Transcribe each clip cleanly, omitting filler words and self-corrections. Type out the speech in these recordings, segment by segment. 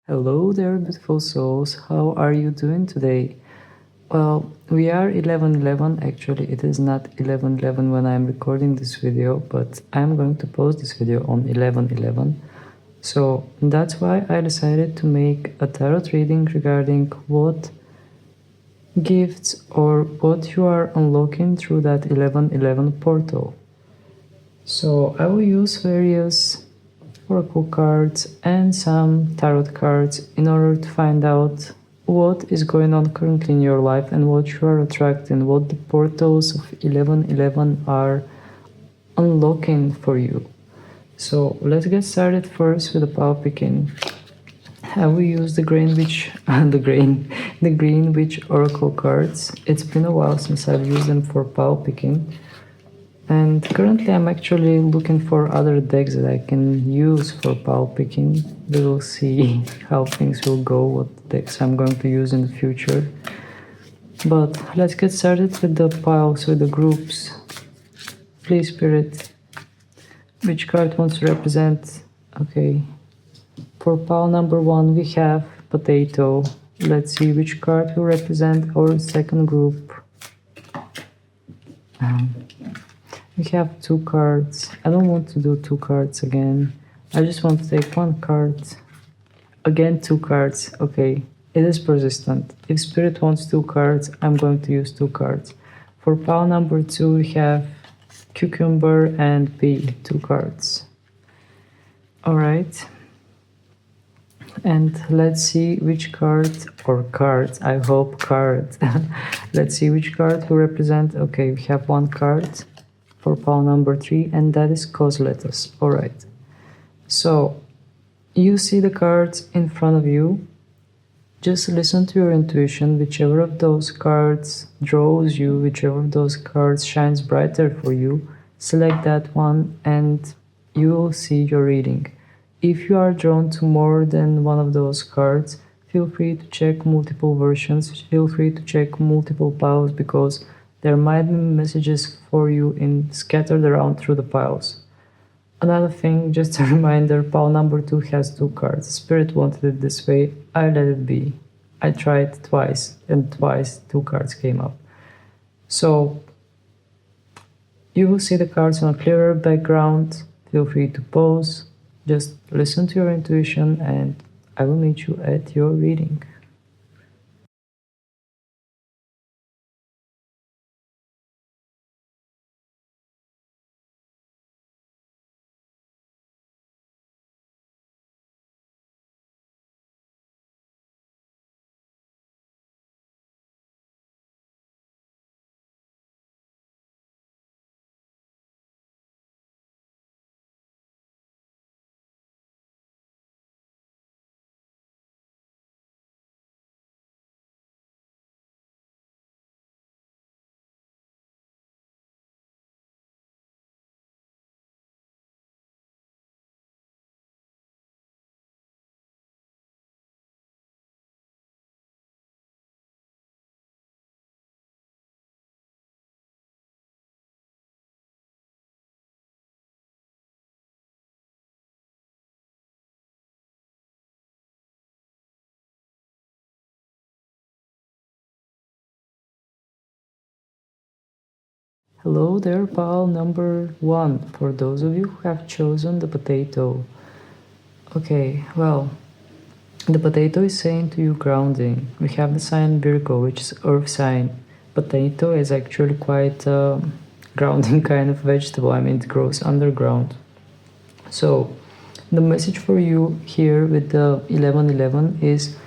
Hello there, beautiful souls. How are you doing today? Well, we are 11:11. Actually, it is not 11:11 when I'm recording this video, but I'm going to post this video on 11:11. So that's why I decided to make a tarot reading regarding what gifts or what you are unlocking through that 11:11 portal. So I will use various oracle cards and some tarot cards in order to find out what is going on currently in your life and what you are attracting, what the portals of 11:11 are unlocking for you. So let's get started first with the power picking. I will use the Green Witch, the Green Witch Oracle cards. It's been a while since I've used them for power picking. And currently I'm actually looking for other decks that I can use for power picking. We will see how things will go, what decks I'm going to use in the future. But let's get started with the piles, with the groups. Please, Spirit, which card wants to represent? Okay. For pile number 1 we have Potato. Let's see which card will represent our second group. We have 2 cards. I don't want to do 2 cards again. I just want to take 1 card. Again, 2 cards. Okay, it is persistent. If Spirit wants 2 cards, I'm going to use 2 cards. For pile number 2, we have Cucumber and Pea, 2 cards. Alright. And let's see which card, or cards, I hope card. Let's see which card will represent. Okay, we have 1 card for pile number 3, and that is Cos Lettuce. Alright, so you see the cards in front of you. Just listen to your intuition. Whichever of those cards draws you, whichever of those cards shines brighter for you, select that one and you will see your reading. If you are drawn to more than one of those cards, feel free to check multiple versions, feel free to check multiple piles, because there might be messages for you scattered around through the piles. Another thing, just a reminder, pile number 2 has 2 cards. Spirit wanted it this way, I let it be. I tried twice, and twice 2 cards came up. So, you will see the cards on a clearer background. Feel free to pause, just listen to your intuition, and I will meet you at your reading. Hello there, pile number 1, for those of you who have chosen the Potato. Okay, well, the Potato is saying to you grounding. We have the sign Virgo, which is earth sign. Potato is actually quite a grounding kind of vegetable. I mean, it grows underground. So, the message for you here with the 11:11 is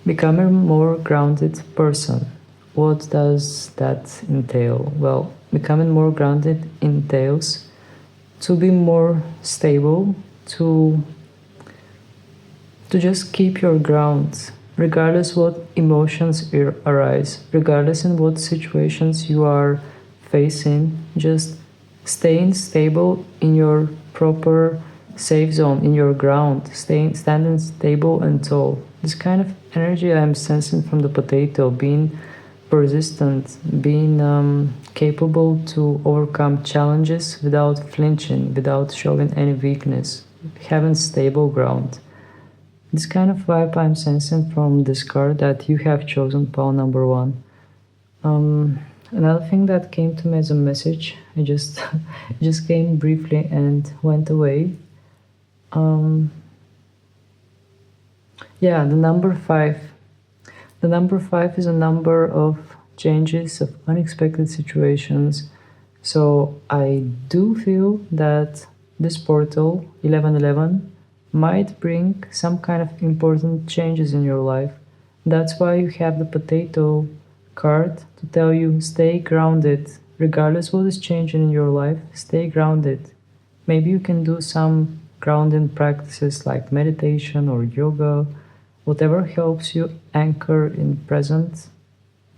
become a more grounded person. What does that entail? Well, becoming more grounded entails to be more stable, to just keep your ground, regardless what emotions arise, regardless in what situations you are facing. Just staying stable in your proper safe zone, in your ground, standing stable and tall. This kind of energy I'm sensing from the Potato, being persistent, being capable to overcome challenges without flinching, without showing any weakness, having stable ground. This kind of vibe I'm sensing from this card that you have chosen pile number one. Another thing that came to me as a message, I just it just came briefly and went away. Yeah, the number five. The number five is a number of changes, of unexpected situations. So I do feel that this portal 1111 might bring some kind of important changes in your life. That's why you have the potato card to tell you stay grounded. Regardless what is changing in your life, stay grounded. Maybe you can do some grounding practices like meditation or yoga, whatever helps you anchor in present.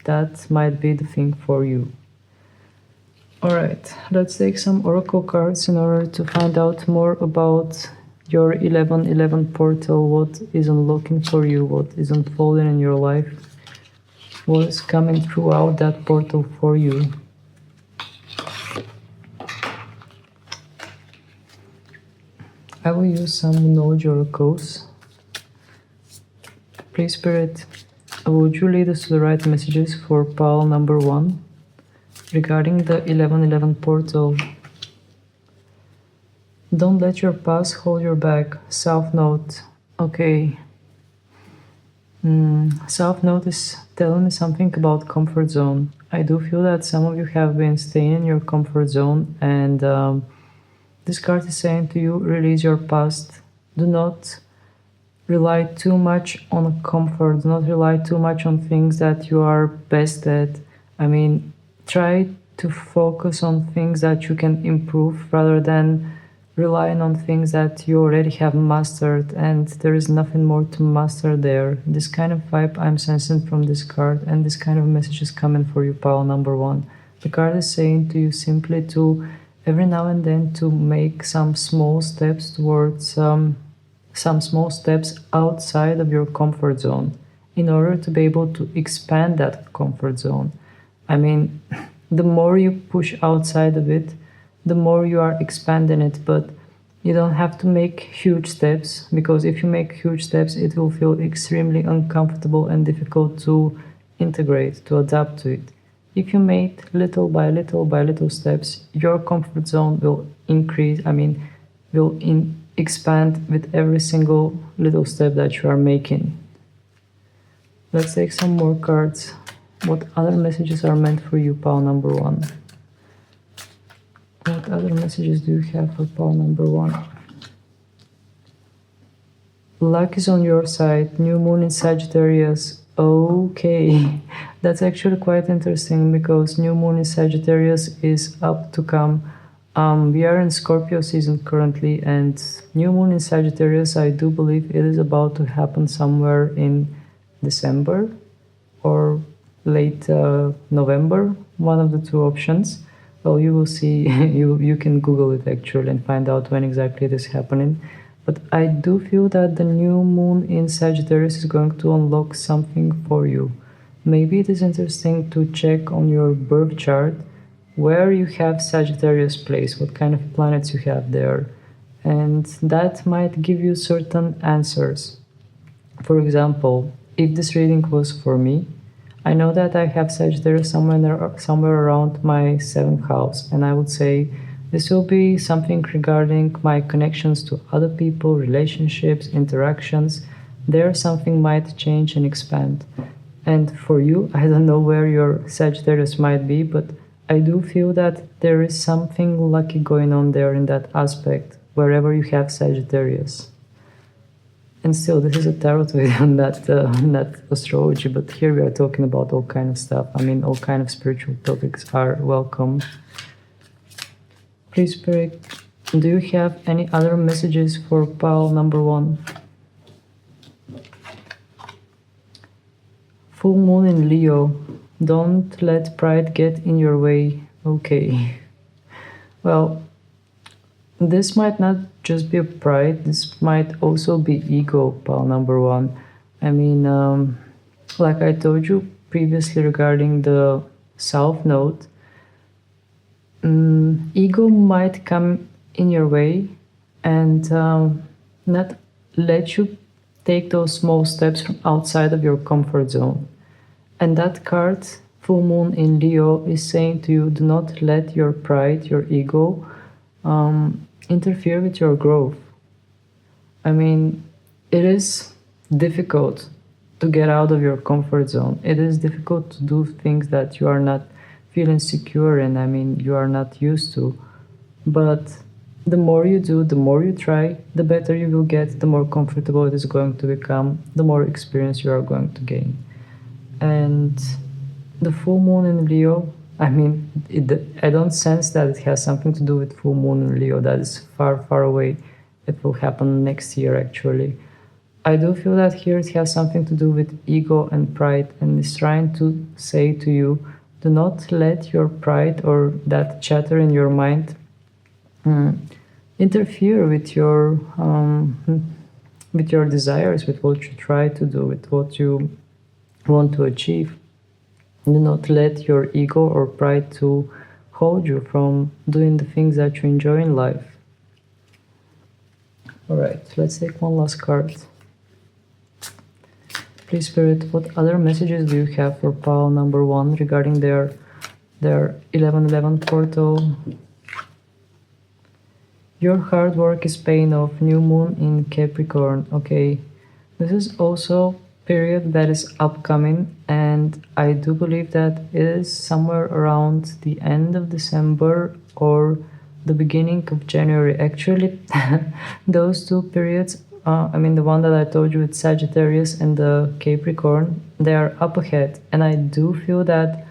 That might be the thing for you. Alright, let's take some oracle cards in order to find out more about your 1111 portal, what is unlocking for you, what is unfolding in your life, what is coming throughout that portal for you. I will use some knowledge oracles. Please, Spirit, would you lead us to the right messages for pile number one regarding the 1111 portal? Don't let your past hold you back. South Note. Okay. South Note is telling me something about comfort zone. I do feel that some of you have been staying in your comfort zone, and this card is saying to you, release your past. Do not rely too much on comfort. Do not rely too much on things that you are best at. I mean, try to focus on things that you can improve rather than relying on things that you already have mastered, and there is nothing more to master there. This kind of vibe I'm sensing from this card, and this kind of message is coming for you, pile number one. The card is saying to you simply to every now and then to make some small steps towards some small steps outside of your comfort zone in order to be able to expand that comfort zone. I mean, the more you push outside of it, the more you are expanding it, but you don't have to make huge steps, because if you make huge steps, it will feel extremely uncomfortable and difficult to integrate, to adapt to it. If you make little by little steps, your comfort zone will increase, expand with every single little step that you are making. Let's take some more cards. What other messages are meant for you, pile number one? What other messages do you have for pile number one? Luck is on your side. New moon in Sagittarius. Okay, that's actually quite interesting because new moon in Sagittarius is up to come. We are in Scorpio season currently, and new moon in Sagittarius, I do believe it is about to happen somewhere in December or late November, one of the two options. Well, you will see, you can Google it actually and find out when exactly it is happening. But I do feel that the new moon in Sagittarius is going to unlock something for you. Maybe it is interesting to check on your birth chart where you have Sagittarius placed, what kind of planets you have there. And that might give you certain answers. For example, if this reading was for me, I know that I have Sagittarius somewhere around my 7th house, and I would say this will be something regarding my connections to other people, relationships, interactions. There something might change and expand. And for you, I don't know where your Sagittarius might be, but I do feel that there is something lucky going on there in that aspect, wherever you have Sagittarius. And still, this is a tarot video, not astrology, but here we are talking about all kind of stuff. I mean, all kind of spiritual topics are welcome. Please, Spirit, do you have any other messages for pile number one? Full moon in Leo. Don't let pride get in your way. Okay. Well, this might not just be a pride, this might also be ego, pile number one. I mean, like I told you previously regarding the South Node, ego might come in your way and not let you take those small steps from outside of your comfort zone. And that card, full moon in Leo, is saying to you, do not let your pride, your ego, interfere with your growth. I mean, it is difficult to get out of your comfort zone. It is difficult to do things that you are not feeling secure in. I mean, you are not used to. But the more you do, the more you try, the better you will get, the more comfortable it is going to become, the more experience you are going to gain. And the full moon in Leo, I mean, I don't sense that it has something to do with full moon in Leo. That is far, far away. It will happen next year, actually. I do feel that here it has something to do with ego and pride, and it's trying to say to you, do not let your pride or that chatter in your mind interfere with your desires, with what you try to do, with what you want to achieve. Do not let your ego or pride to hold you from doing the things that you enjoy in life. Alright, let's take one last card. Please, Spirit, what other messages do you have for pile number 1 regarding their 1111 portal? Your hard work is paying off. New moon in Capricorn. Okay, this is also period that is upcoming, and I do believe that it is somewhere around the end of December or the beginning of January. Actually, those two periods, I mean the one that I told you with Sagittarius and the Capricorn, they are up ahead, and I do feel that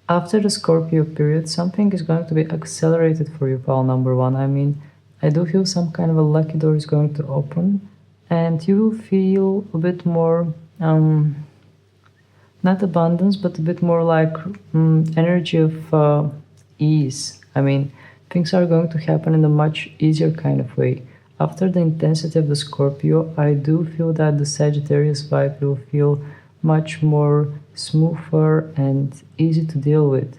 after the Scorpio period, something is going to be accelerated for you, pile number 1. I mean, I do feel some kind of a lucky door is going to open, and you will feel a bit more, not abundance, but a bit more like energy of ease. I mean, things are going to happen in a much easier kind of way. After the intensity of the Scorpio, I do feel that the Sagittarius vibe will feel much more smoother and easy to deal with.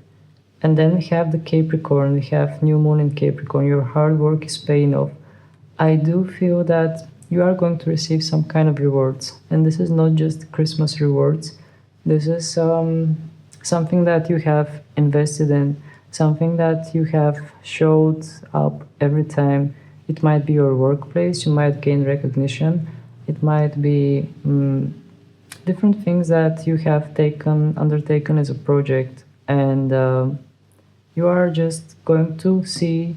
And then we have the Capricorn, we have new moon in Capricorn. Your hard work is paying off. I do feel that you are going to receive some kind of rewards. And this is not just Christmas rewards. This is something that you have invested in, something that you have showed up every time. It might be your workplace, you might gain recognition. It might be different things that you have undertaken as a project. And you are just going to see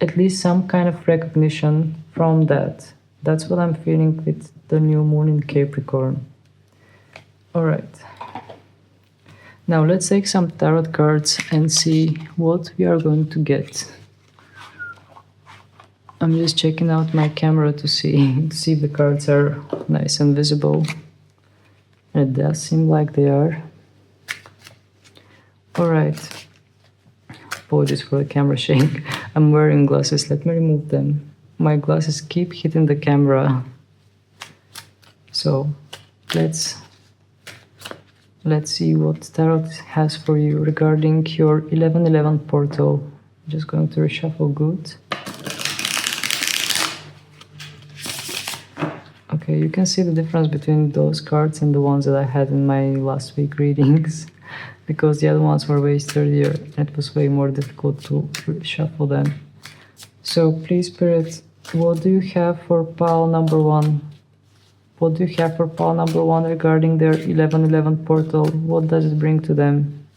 at least some kind of recognition from that. That's what I'm feeling with the new moon in Capricorn. Alright. Now let's take some tarot cards and see what we are going to get. I'm just checking out my camera to see if the cards are nice and visible. It does seem like they are. Alright. Apologies for the camera shake. I'm wearing glasses. Let me remove them. My glasses keep hitting the camera. So let's see what Tarot has for you regarding your 1111 portal. I'm just going to reshuffle good. Okay, you can see the difference between those cards and the ones that I had in my last week readings, because the other ones were way sturdier and it was way more difficult to shuffle them. So please, Spirit, what do you have for pile number 1? What do you have for pile number 1 regarding their 1111 portal? What does it bring to them?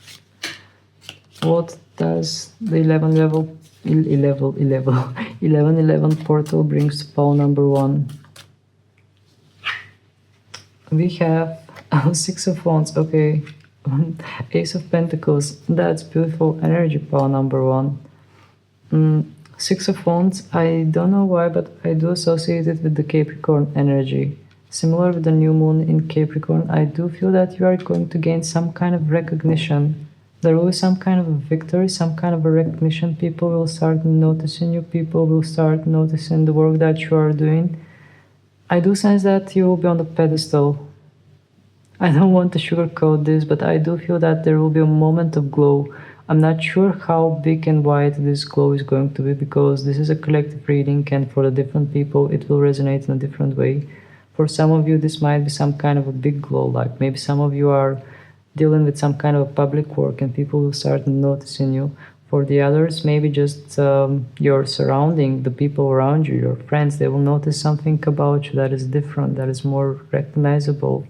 What does the 1111 portal brings to pile number 1? We have Six of Wands, okay. Ace of Pentacles, that's beautiful energy, pile number 1. Six of Wands, I don't know why, but I do associate it with the Capricorn energy. Similar with the new moon in Capricorn, I do feel that you are going to gain some kind of recognition. There will be some kind of a victory, some kind of a recognition. People will start noticing you, people will start noticing the work that you are doing. I do sense that you will be on the pedestal. I don't want to sugarcoat this, but I do feel that there will be a moment of glow. I'm not sure how big and wide this glow is going to be, because this is a collective reading and for the different people it will resonate in a different way. For some of you, this might be some kind of a big glow, like maybe some of you are dealing with some kind of a public work and people will start noticing you. For the others, maybe just your surrounding, the people around you, your friends, they will notice something about you that is different, that is more recognizable.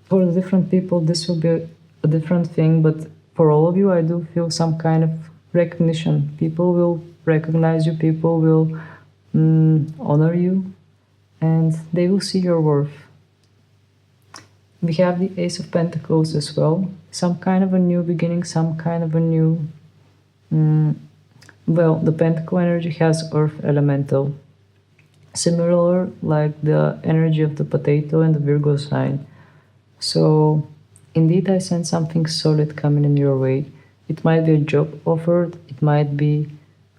For the different people, this will be a different thing, but for all of you, I do feel some kind of recognition. People will recognize you, people will honor you, and they will see your worth. We have the Ace of Pentacles as well. Some kind of a new beginning, some kind of a new... well, the Pentacle energy has Earth Elemental. Similar like the energy of the potato and the Virgo sign. So, indeed, I sense something solid coming in your way. It might be a job offered, it might be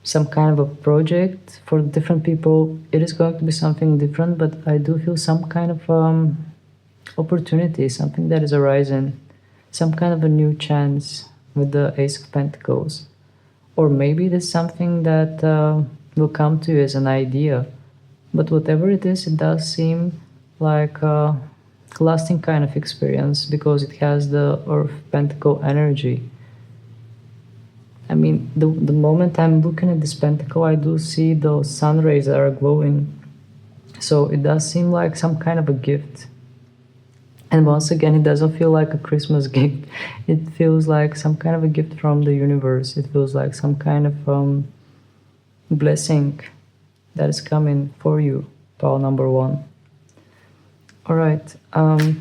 some kind of a project. For different people, it is going to be something different, but I do feel some kind of opportunity, something that is arising, some kind of a new chance with the Ace of Pentacles. Or maybe it is something that will come to you as an idea. But whatever it is, it does seem like a lasting kind of experience because it has the Earth Pentacle energy. I mean, the moment I'm looking at this pentacle, I do see those sun rays that are glowing. So it does seem like some kind of a gift. And once again, it doesn't feel like a Christmas gift. It feels like some kind of a gift from the universe. It feels like some kind of blessing that is coming for you, pile number 1. All right,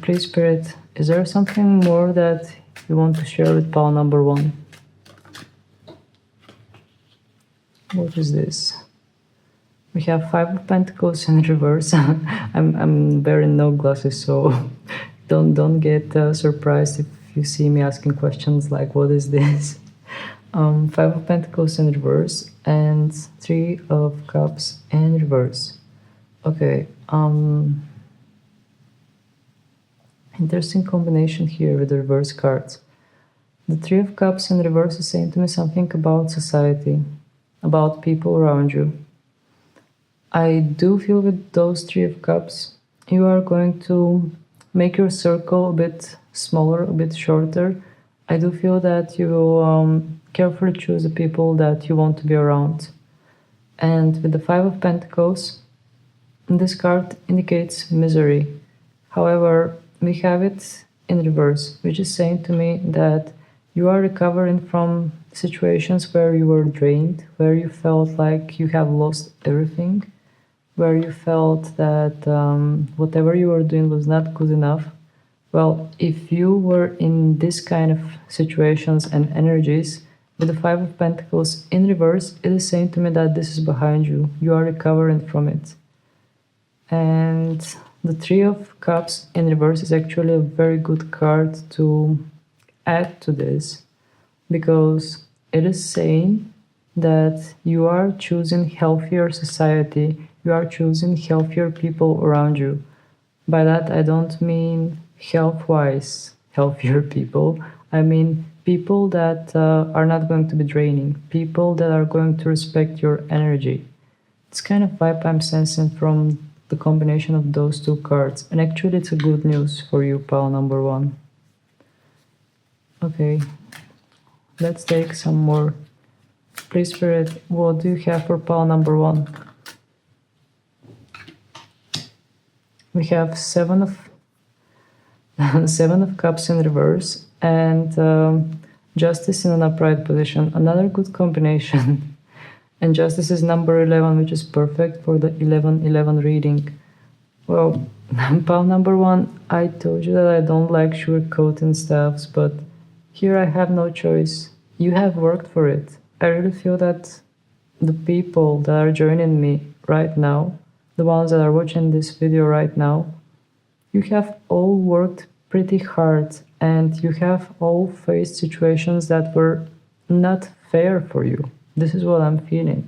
please, Spirit, is there something more that you want to share with pile number 1? What is this? We have 5 of Pentacles in reverse. I'm wearing no glasses, so don't get surprised if you see me asking questions like, what is this? 5 of Pentacles in reverse and 3 of Cups in reverse. Okay, interesting combination here with the reverse cards. The 3 of Cups in reverse is saying to me something about society, about people around you. I do feel with those 3 of Cups, you are going to make your circle a bit smaller, a bit shorter. I do feel that you will carefully choose the people that you want to be around. And with the 5 of Pentacles, this card indicates misery. However, we have it in reverse, which is saying to me that you are recovering from situations where you were drained, where you felt like you have lost everything, where you felt that whatever you were doing was not good enough. Well, if you were in this kind of situations and energies, with the 5 of Pentacles in reverse, it is saying to me that this is behind you. You are recovering from it. And the 3 of Cups in reverse is actually a very good card to add to this, because it is saying that you are choosing healthier society, you are choosing healthier people around you. By that, I don't mean health-wise healthier people. I mean people that are not going to be draining, people that are going to respect your energy. It's kind of vibe I'm sensing from the combination of those 2 cards. And actually, it's a good news for you, pile number 1. Okay, let's take some more. Please, Spirit, what do you have for pile number 1? We have 7 of Cups in reverse and Justice in an upright position. Another good combination. And Justice is number 11, which is perfect for the 11-11 reading. Well, pile number 1, I told you that I don't like sugarcoating stuffs, but here I have no choice. You have worked for it. I really feel that the people that are joining me right now, the ones that are watching this video right now, you have all worked pretty hard and you have all faced situations that were not fair for you. This is what I'm feeling.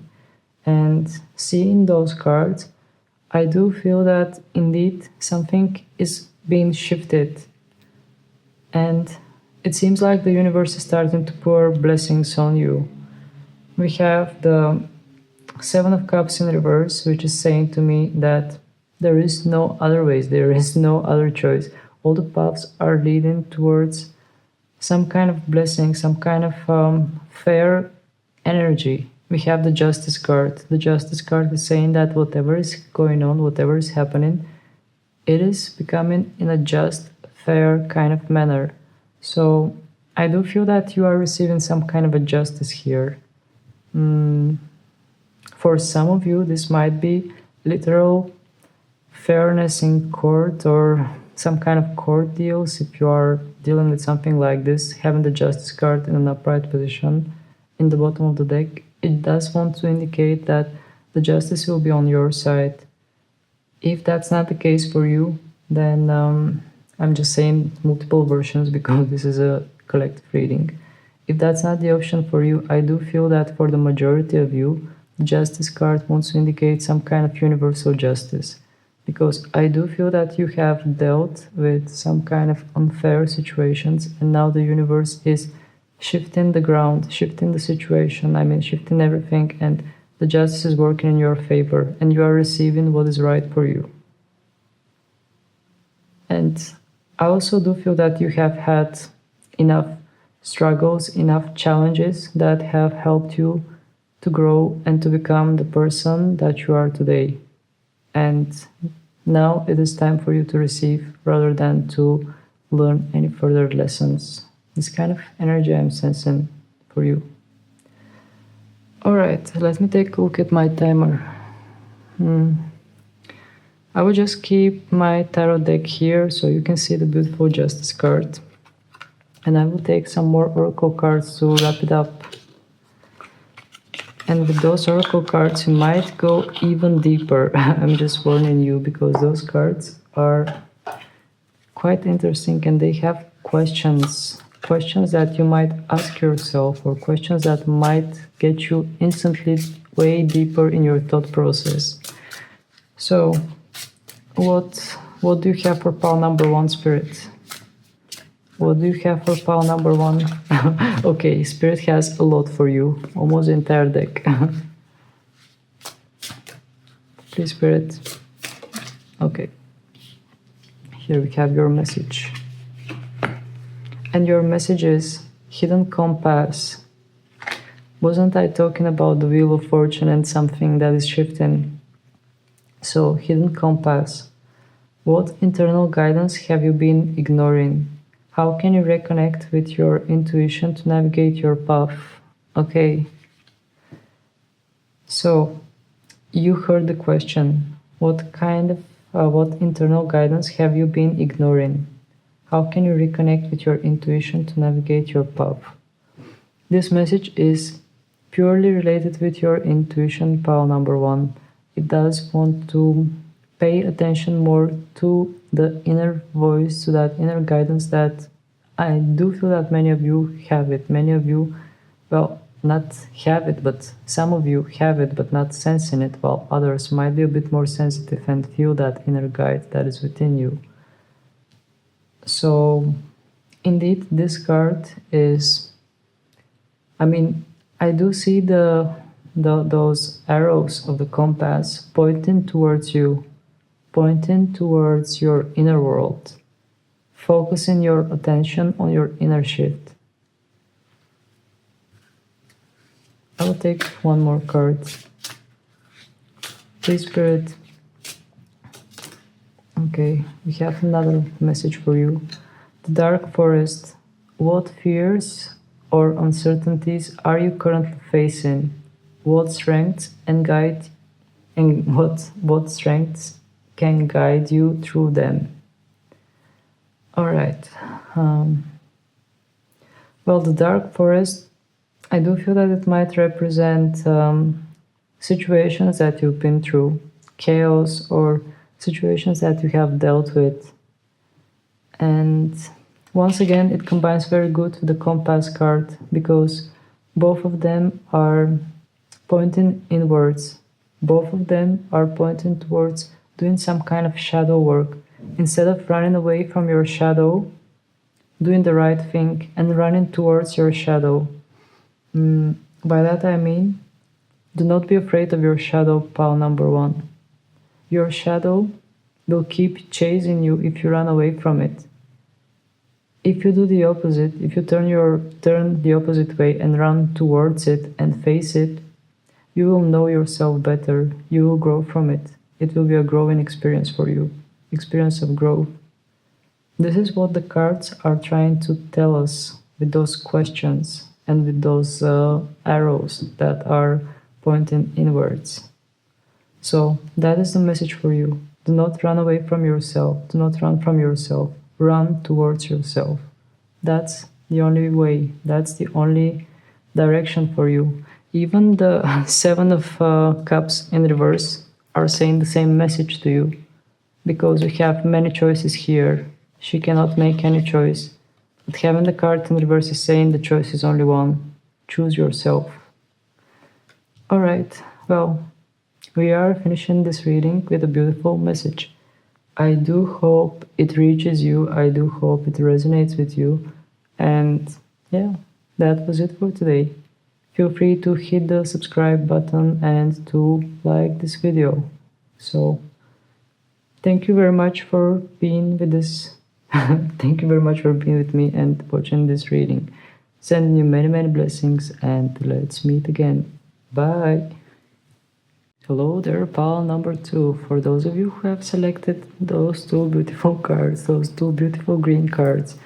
And seeing those cards, I do feel that indeed something is being shifted. And it seems like the universe is starting to pour blessings on you. We have the 7 of Cups in reverse, which is saying to me that There is no other ways, there is no other choice. All the paths are leading towards some kind of blessing, some kind of fair energy. We have the Justice card. The Justice card is saying that whatever is going on, whatever is happening, it is becoming in a just, fair kind of manner. So I do feel that you are receiving some kind of a justice here. For some of you, this might be literal fairness in court or some kind of court deals. If you are dealing with something like this, having the Justice card in an upright position in the bottom of the deck, it does want to indicate that the justice will be on your side. If that's not the case for you, then I'm just saying multiple versions because this is a collective reading. If that's not the option for you, I do feel that for the majority of you, the Justice card wants to indicate some kind of universal justice. Because I do feel that you have dealt with some kind of unfair situations, and now the universe is shifting the ground, shifting the situation, shifting everything, and the justice is working in your favor, and you are receiving what is right for you. And I also do feel that you have had enough struggles, enough challenges that have helped you to grow and to become the person that you are today. And now it is time for you to receive rather than to learn any further lessons. This kind of energy I'm sensing for you. Alright, let me take a look at my timer. I will just keep my tarot deck here so you can see the beautiful Justice card. And I will take some more oracle cards to wrap it up. And with those oracle cards, you might go even deeper. I'm just warning you because those cards are quite interesting and they have questions that you might ask yourself, or questions that might get you instantly way deeper in your thought process. So, what do you have for pile number 1, Spirit? What do you have for pile number 1? Okay, Spirit has a lot for you, almost the entire deck. Please, Spirit. Okay. Here we have your message. And your message is Hidden Compass. Wasn't I talking about the Wheel of Fortune and something that is shifting? So, Hidden Compass. What internal guidance have you been ignoring? How can you reconnect with your intuition to navigate your path? Okay. So, you heard the question. What internal guidance have you been ignoring? How can you reconnect with your intuition to navigate your path? This message is purely related with your intuition, pile number 1. It does want to pay attention more to the inner voice, to that inner guidance that I do feel that many of you have it. Many of you, well, not have it, but some of you have it, but not sensing it, while others might be a bit more sensitive and feel that inner guide that is within you. So, indeed, this card is, I do see those arrows of the compass pointing towards you, pointing towards your inner world, focusing your attention on your inner shift. I will take one more card. Please, Spirit. Okay, we have another message for you. The Dark Forest. What fears or uncertainties are you currently facing? What strengths what strengths can guide you through them? All right. Well, the Dark Forest, I do feel that it might represent situations that you've been through, chaos, or situations that you have dealt with. And once again, it combines very good with the Compass card because both of them are pointing inwards. Both of them are pointing towards doing some kind of shadow work. Instead of running away from your shadow, doing the right thing and running towards your shadow. By that I mean, do not be afraid of your shadow, pile number 1. Your shadow will keep chasing you if you run away from it. If you do the opposite, if you turn the opposite way and run towards it and face it, you will know yourself better. You will grow from it. It will be a growing experience for you, experience of growth. This is what the cards are trying to tell us with those questions and with those arrows that are pointing inwards. So that is the message for you. Do not run away from yourself. Do not run from yourself. Run towards yourself. That's the only way. That's the only direction for you. Even the Seven of Cups in reverse are saying the same message to you, because we have many choices here. She cannot make any choice. But having the card in reverse is saying the choice is only one. Choose yourself. Alright, well, we are finishing this reading with a beautiful message. I do hope it reaches you. I do hope it resonates with you. And yeah, that was it for today. Feel free to hit the subscribe button and to like this video. So, thank you very much for being with this. Thank you very much for being with me and watching this reading. Sending you many, many blessings, and let's meet again. Bye. Hello there, pile number 2. For those of you who have selected those two beautiful cards, those two beautiful green cards.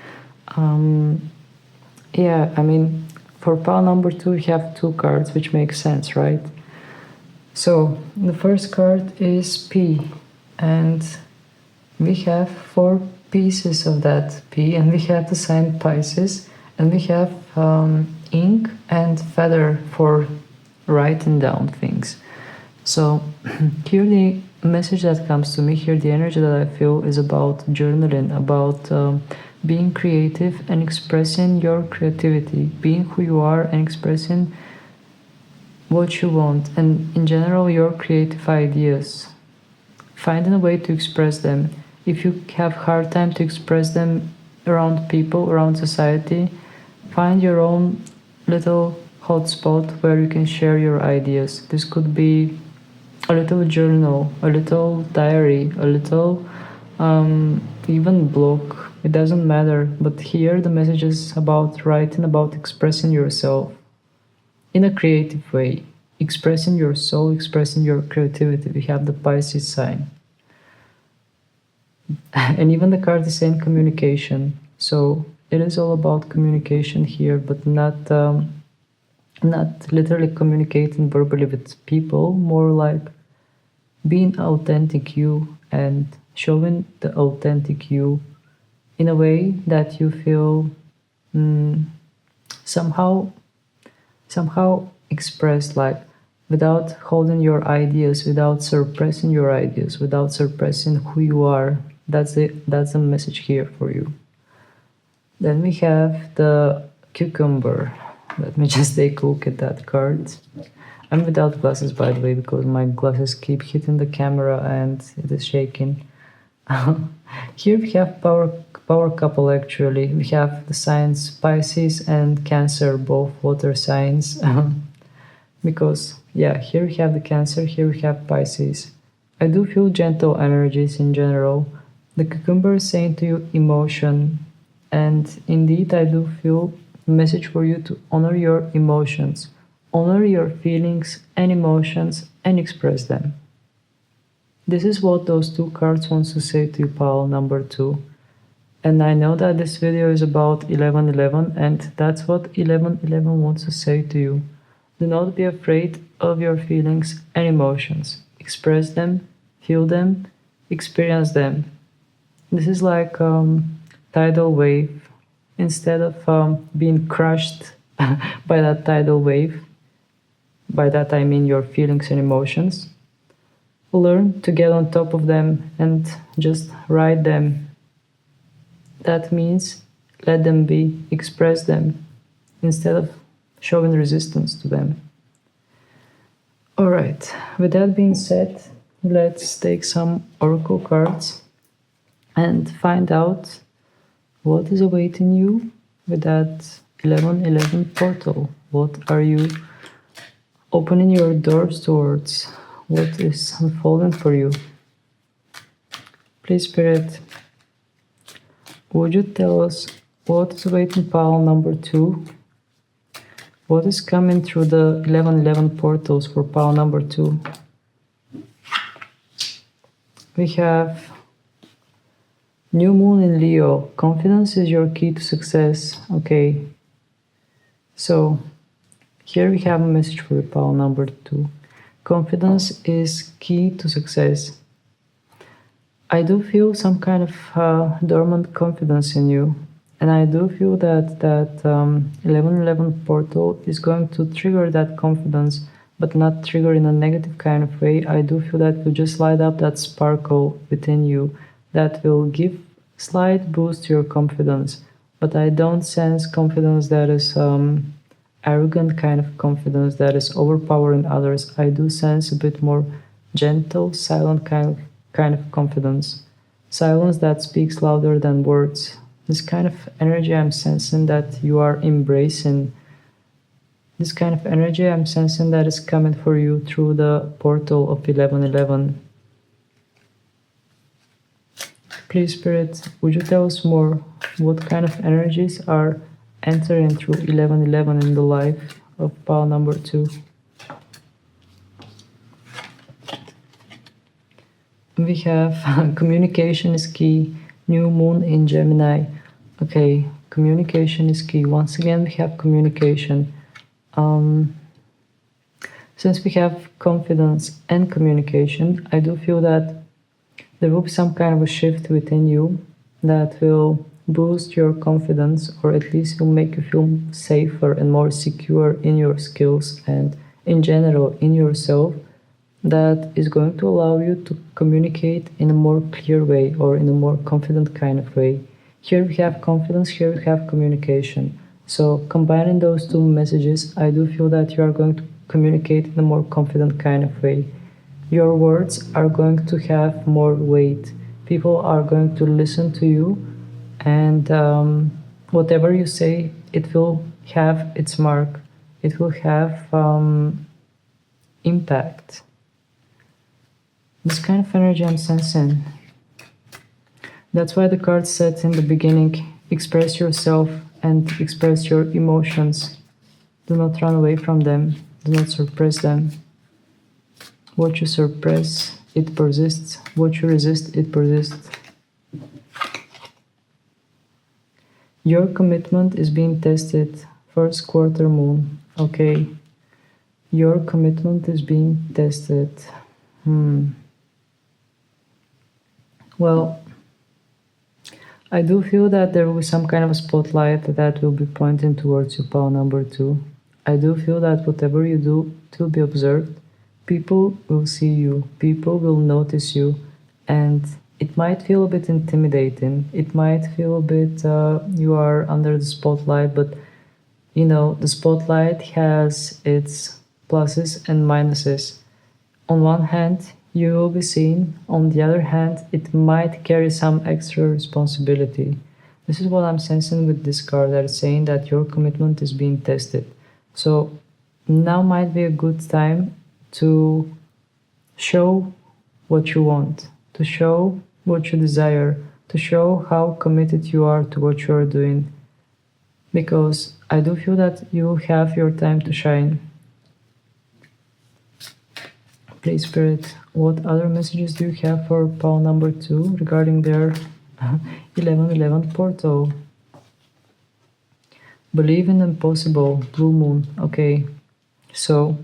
Yeah, I mean, for pile number 2, you have two cards, which makes sense, right? So, the first card is P, and we have 4 pieces of that P, and we have the sign Pisces, and we have ink and feather for writing down things. So, here the message that comes to me, here the energy that I feel is about journaling, about being creative and expressing your creativity, being who you are and expressing what you want, and in general your creative ideas. Finding a way to express them. If you have hard time to express them around people, around society, find your own little hotspot where you can share your ideas. This could be a little journal, a little diary, a little even blog. It doesn't matter, but here the message is about writing, about expressing yourself in a creative way, expressing your soul, expressing your creativity. We have the Pisces sign. And even the card is saying communication. So it is all about communication here, but not literally communicating verbally with people, more like being authentic you and showing the authentic you in a way that you feel somehow expressed, like without holding your ideas, without suppressing your ideas, without suppressing who you are. That's the message here for you. Then we have the cucumber. Let me just take a look at that card. I'm without glasses, by the way, because my glasses keep hitting the camera and it is shaking. Here we have power couple. Actually, we have the signs Pisces and Cancer, both water signs. Because yeah, here we have the Cancer, here we have Pisces. I do feel gentle energies in general. The cucumber is saying to you emotion, and indeed I do feel a message for you to honor your emotions, honor your feelings and emotions and express them. This is what those two cards want to say to you, pile number 2. And I know that this video is about 1111, and that's what 1111 wants to say to you. Do not be afraid of your feelings and emotions. Express them, feel them, experience them. This is like tidal wave. Instead of being crushed by that tidal wave, by that I mean your feelings and emotions, learn to get on top of them and just ride them. That means let them be, express them, instead of showing resistance to them. Alright, with that being said, let's take some oracle cards and find out what is awaiting you with that 1111 portal. What are you opening your doors towards? What is unfolding for you? Please, Spirit, would you tell us what is waiting pile number 2? What is coming through the 1111 portals for pile number 2? We have New Moon in Leo. Confidence is your key to success. Okay. So here we have a message for pile number 2. Confidence is key to success. I do feel some kind of dormant confidence in you, and I do feel that 1111 portal is going to trigger that confidence, but not trigger in a negative kind of way. I do feel that will just light up that sparkle within you that will give slight boost to your confidence. But I don't sense confidence that is arrogant kind of confidence that is overpowering others. I do sense a bit more gentle, silent kind of confidence. Silence that speaks louder than words. This kind of energy I'm sensing that you are embracing. This kind of energy I'm sensing that is coming for you through the portal of 1111. Please, Spirit, would you tell us more? What kind of energies are entering through 1111 in the life of pile number 2? We have communication is key, new moon in Gemini. Okay, communication is key. Once again, we have communication. Since we have confidence and communication, I do feel that there will be some kind of a shift within you that will boost your confidence, or at least will make you feel safer and more secure in your skills and in general in yourself. That is going to allow you to communicate in a more clear way or in a more confident kind of way. Here we have confidence, here we have communication. So combining those two messages, I do feel that you are going to communicate in a more confident kind of way. Your words are going to have more weight. People are going to listen to you, and whatever you say, it will have its mark. It will have impact. This kind of energy I'm sensing. That's why the card said in the beginning, express yourself and express your emotions. Do not run away from them. Do not suppress them. What you suppress, it persists. What you resist, it persists. Your commitment is being tested. First quarter moon. Okay. Your commitment is being tested. Well, I do feel that there will be some kind of a spotlight that will be pointing towards you, pile number 2. I do feel that whatever you do, it will be observed. People will see you, people will notice you, and it might feel a bit intimidating. It might feel a bit you are under the spotlight, but you know, the spotlight has its pluses and minuses. On one hand, you will be seen. On the other hand, it might carry some extra responsibility. This is what I'm sensing with this card, that is saying that your commitment is being tested. So now might be a good time to show what you want, to show what you desire, to show how committed you are to what you are doing. Because I do feel that you have your time to shine. Please, Spirit, what other messages do you have for pile number 2 regarding their 1111 portal? Believe in the impossible, blue moon. Okay, so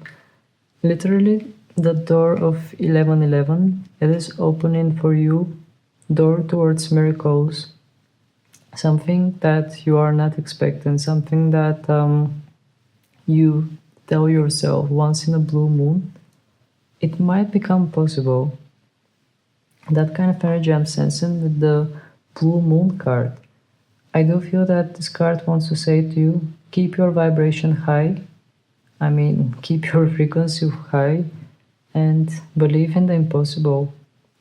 literally the door of 1111, it is opening for you, door towards miracles. Something that you are not expecting, something that you tell yourself once in a blue moon, it might become possible. That kind of energy I'm sensing with the blue moon card. I do feel that this card wants to say to you, keep your vibration high. I mean, keep your frequency high and believe in the impossible.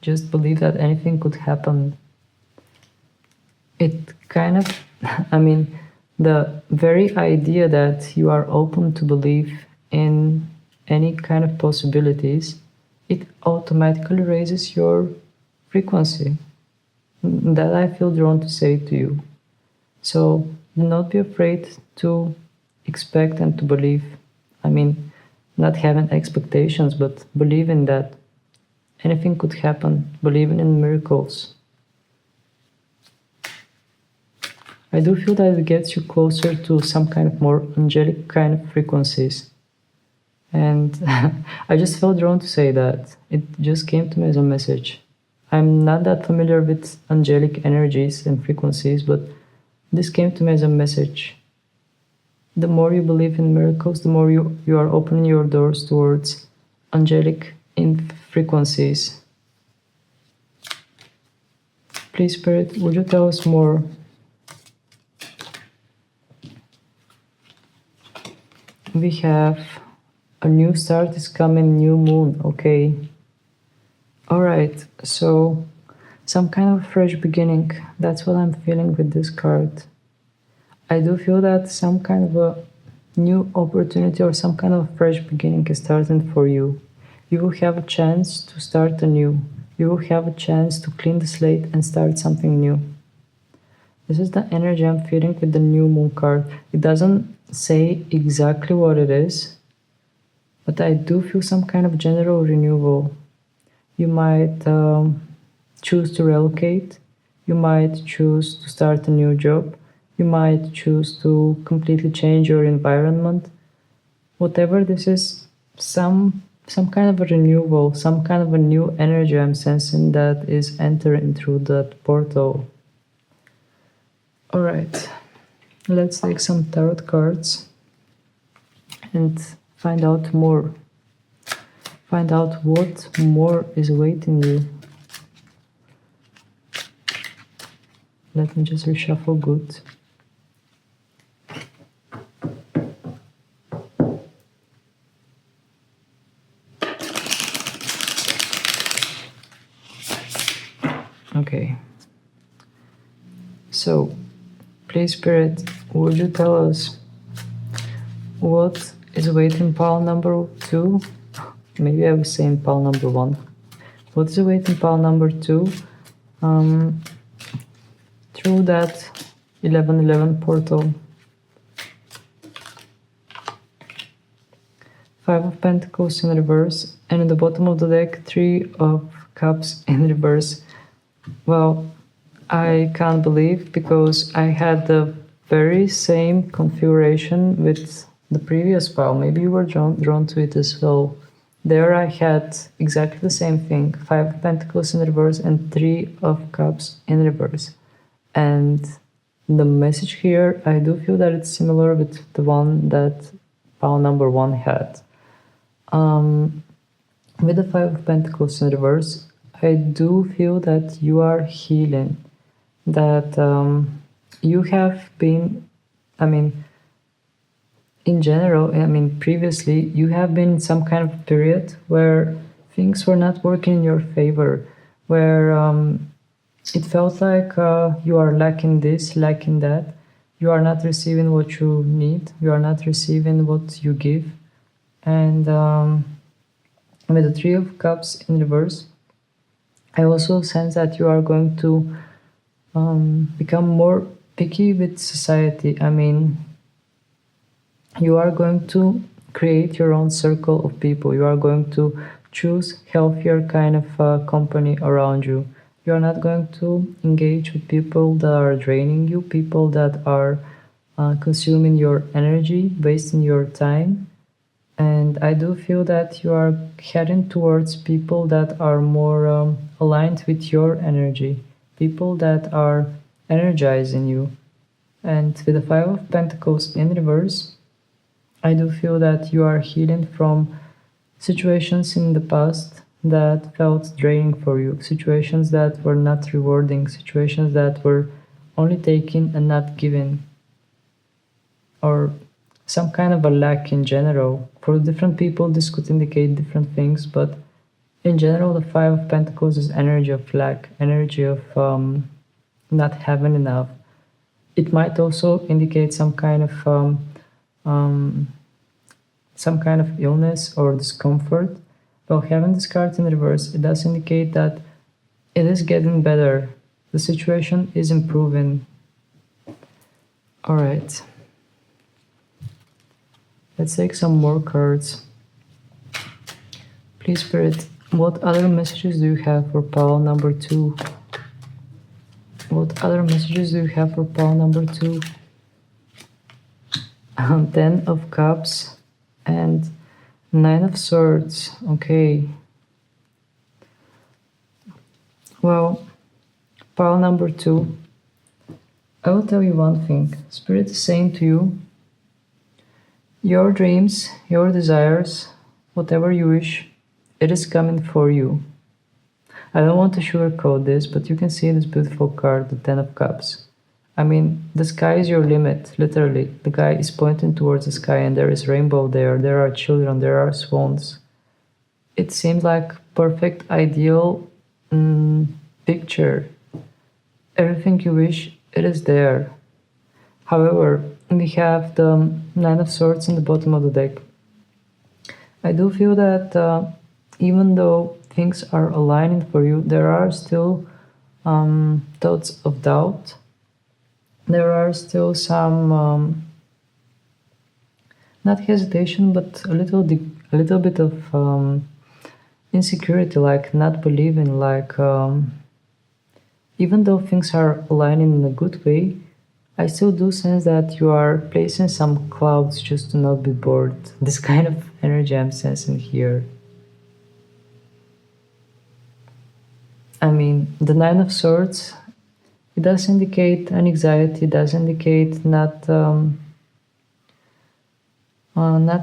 Just believe that anything could happen. It kind of, I mean, the very idea that you are open to believe in any kind of possibilities, it automatically raises your frequency. that I feel drawn to say to you. So do not be afraid to expect and to believe. I mean, not having expectations, but believing that anything could happen, believing in miracles. I do feel that it gets you closer to some kind of more angelic kind of frequencies. And I just felt drawn to say that. It just came to me as a message. I'm not that familiar with angelic energies and frequencies, but this came to me as a message. The more you believe in miracles, the more you are opening your doors towards angelic frequencies. Please, Spirit, would you tell us more? We have a new start is coming, new moon, okay. Alright, so some kind of fresh beginning, that's what I'm feeling with this card. I do feel that some kind of a new opportunity or some kind of fresh beginning is starting for you. You will have a chance to start anew. You will have a chance to clean the slate and start something new. This is the energy I'm feeling with the new moon card. It doesn't say exactly what it is, but I do feel some kind of general renewal. You might choose to relocate. You might choose to start a new job. You might choose to completely change your environment. Whatever this is, some kind of a renewal, some kind of a new energy I'm sensing that is entering through that portal. Alright, let's take some tarot cards and find out more. Find out what more is awaiting you. Let me just reshuffle good. Okay. So, please, Spirit, would you tell us what is awaiting pile number 2? Maybe I was saying pile number 1. What is awaiting pile number 2 through that 1111 portal? 5 of Pentacles in reverse, and in the bottom of the deck, 3 of Cups in reverse. Well, I can't believe, because I had the very same configuration with the previous pile. Maybe you were drawn to it as well. There I had exactly the same thing, 5 of Pentacles in reverse and 3 of Cups in reverse. And the message here, I do feel that it's similar with the one that pile number 1 had. With the 5 of Pentacles in reverse, I do feel that you are healing, that you have been, in general, previously, you have been in some kind of period where things were not working in your favor, where it felt like you are lacking this, lacking that, you are not receiving what you need, you are not receiving what you give. And with the 3 of Cups in reverse, I also sense that you are going to become more picky with society. You are going to create your own circle of people. You are going to choose healthier kind of company around you. You are not going to engage with people that are draining you, people that are consuming your energy, wasting your time. And I do feel that you are heading towards people that are more aligned with your energy, people that are energizing you. And with the 5 of Pentacles in reverse, I do feel that you are healing from situations in the past that felt draining for you, situations that were not rewarding, situations that were only taking and not giving, or some kind of a lack in general. For different people, this could indicate different things, but in general, the 5 of Pentacles is energy of lack, energy of not having enough. It might also indicate some kind of illness or discomfort. Well, having this card in reverse, it does indicate that it is getting better. The situation is improving. Alright. Let's take some more cards. Please, Spirit, what other messages do you have for pile number 2? What other messages do you have for pile number 2? 10 of Cups and 9 of Swords. Okay. Well, pile number 2. I will tell you one thing. Spirit is saying to you, your dreams, your desires, whatever you wish, it is coming for you. I don't want to sugarcoat this, but you can see this beautiful card, the 10 of Cups. I mean, the sky is your limit, literally. The guy is pointing towards the sky and there is rainbow there are children, there are swans. It seems like perfect, ideal picture. Everything you wish, it is there. However, we have the 9 of Swords in the bottom of the deck. I do feel that even though things are aligning for you, there are still thoughts of doubt. There are still some not hesitation, but a little bit of insecurity, like not believing, like even though things are aligning in a good way, I still do sense that you are placing some clouds just to not be bored. This kind of energy I'm sensing here. I mean, the 9 of Swords, it does indicate an anxiety, it does indicate not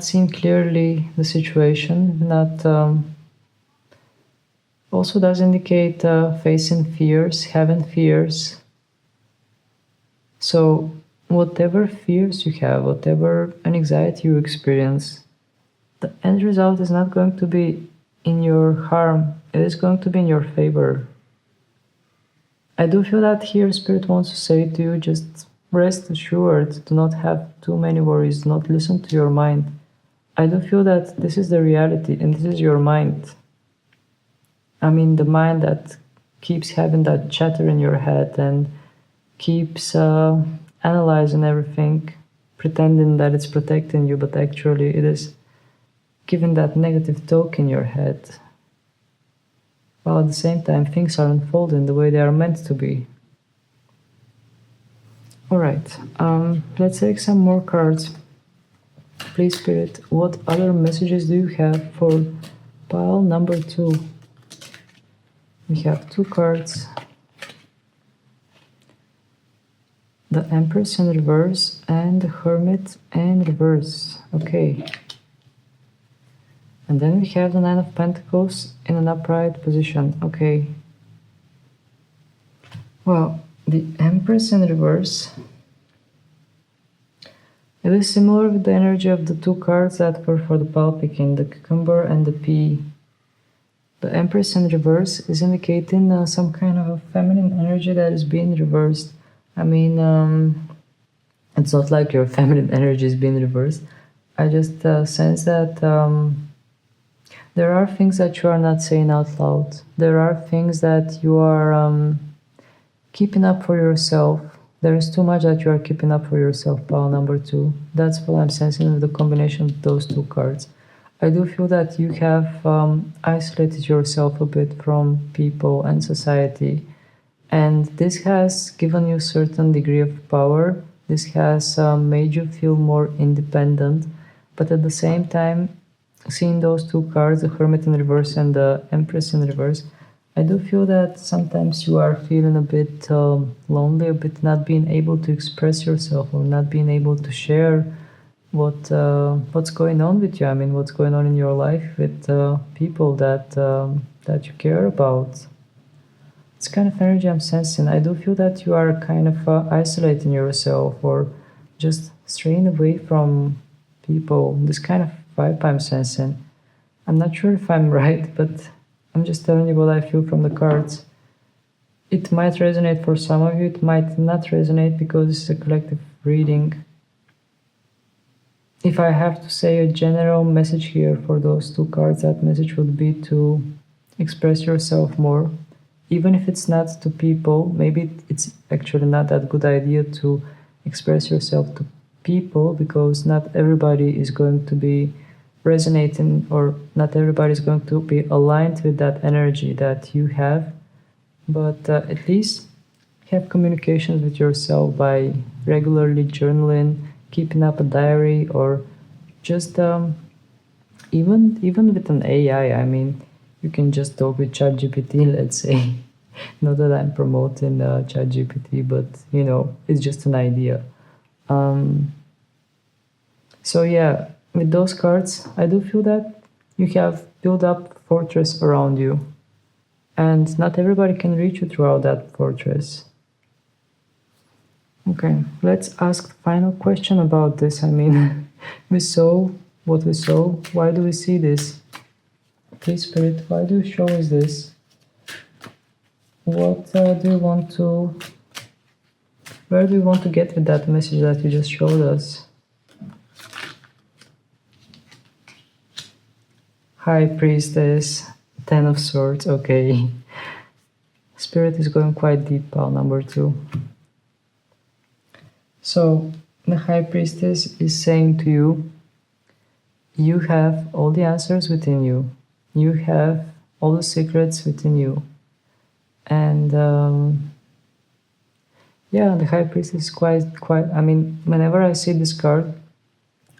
seeing clearly the situation, also does indicate facing fears, having fears. So whatever fears you have, whatever anxiety you experience, the end result is not going to be in your harm, it is going to be in your favor. I do feel that here Spirit wants to say to you, just rest assured, do not have too many worries, do not listen to your mind. I do feel that this is the reality and this is your mind. I mean, the mind that keeps having that chatter in your head and keeps analyzing everything, pretending that it's protecting you, but actually it is giving that negative talk in your head. While at the same time things are unfolding the way they are meant to be. Alright, let's take some more cards. Please, Spirit, what other messages do you have for pile number 2? We have 2 cards. The Empress in reverse and the Hermit in reverse. Okay. And then we have the 9 of Pentacles in an upright position. Okay. Well, the Empress in reverse. It is similar with the energy of the 2 cards that were for the pile picking, the cucumber and the pea. The Empress in reverse is indicating some kind of a feminine energy that is being reversed. I mean, it's not like your feminine energy is being reversed. I just sense that there are things that you are not saying out loud. There are things that you are keeping up for yourself. There is too much that you are keeping up for yourself, pile number 2. That's what I'm sensing with the combination of those 2 cards. I do feel that you have isolated yourself a bit from people and society. And this has given you a certain degree of power. This has made you feel more independent. But at the same time, seeing those 2 cards, the Hermit in reverse and the Empress in reverse, I do feel that sometimes you are feeling a bit lonely, a bit not being able to express yourself or not being able to share what's going on with you. I mean, what's going on in your life with people that you care about. It's kind of energy I'm sensing. I do feel that you are kind of isolating yourself or just straying away from people. This kind of vibe I'm sensing. I'm not sure if I'm right, but I'm just telling you what I feel from the cards. It might resonate for some of you, it might not resonate because it's a collective reading. If I have to say a general message here for those 2 cards, that message would be to express yourself more, even if it's not to people, maybe it's actually not that good idea to express yourself to people, because not everybody is going to be resonating, or not everybody is going to be aligned with that energy that you have. But at least have communications with yourself by regularly journaling, keeping up a diary, or just even with an AI. I mean, you can just talk with ChatGPT, let's say. Not that I'm promoting ChatGPT, but it's just an idea. Um, so yeah, with those cards, I do feel that you have built up fortress around you, and not everybody can reach you throughout that fortress. Okay, let's ask the final question about this. I mean, we saw what we saw. Why do we see this? Please, Spirit, why do you show us this? What do you want to... Where do you want to get with that message that you just showed us? High Priestess, Ten of Swords, okay. Spirit is going quite deep, pal number 2. So, the High Priestess is saying to you, you have all the answers within you. You have all the secrets within you. And yeah, the High Priestess is quite, I mean, whenever I see this card,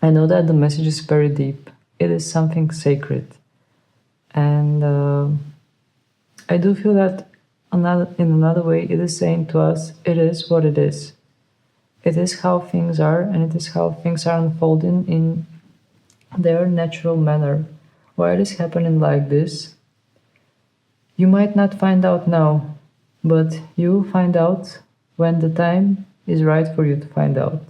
I know that the message is very deep. It is something sacred. And I do feel that in another way, it is saying to us, it is what it is. It is how things are, and it is how things are unfolding in their natural manner. Why it is happening like this, you might not find out now, but you find out when the time is right for you to find out.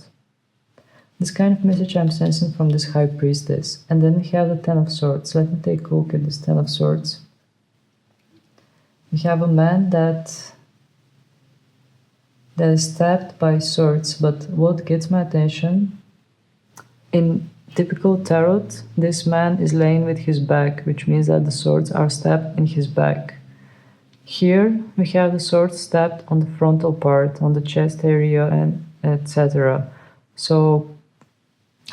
This kind of message I'm sensing from this High Priestess. And then we have the Ten of Swords. Let me take a look at this Ten of Swords. We have a man that is stabbed by swords, but what gets my attention, in typical tarot, this man is laying with his back, which means that the swords are stabbed in his back. Here we have the sword stabbed on the frontal part, on the chest area, and etc. So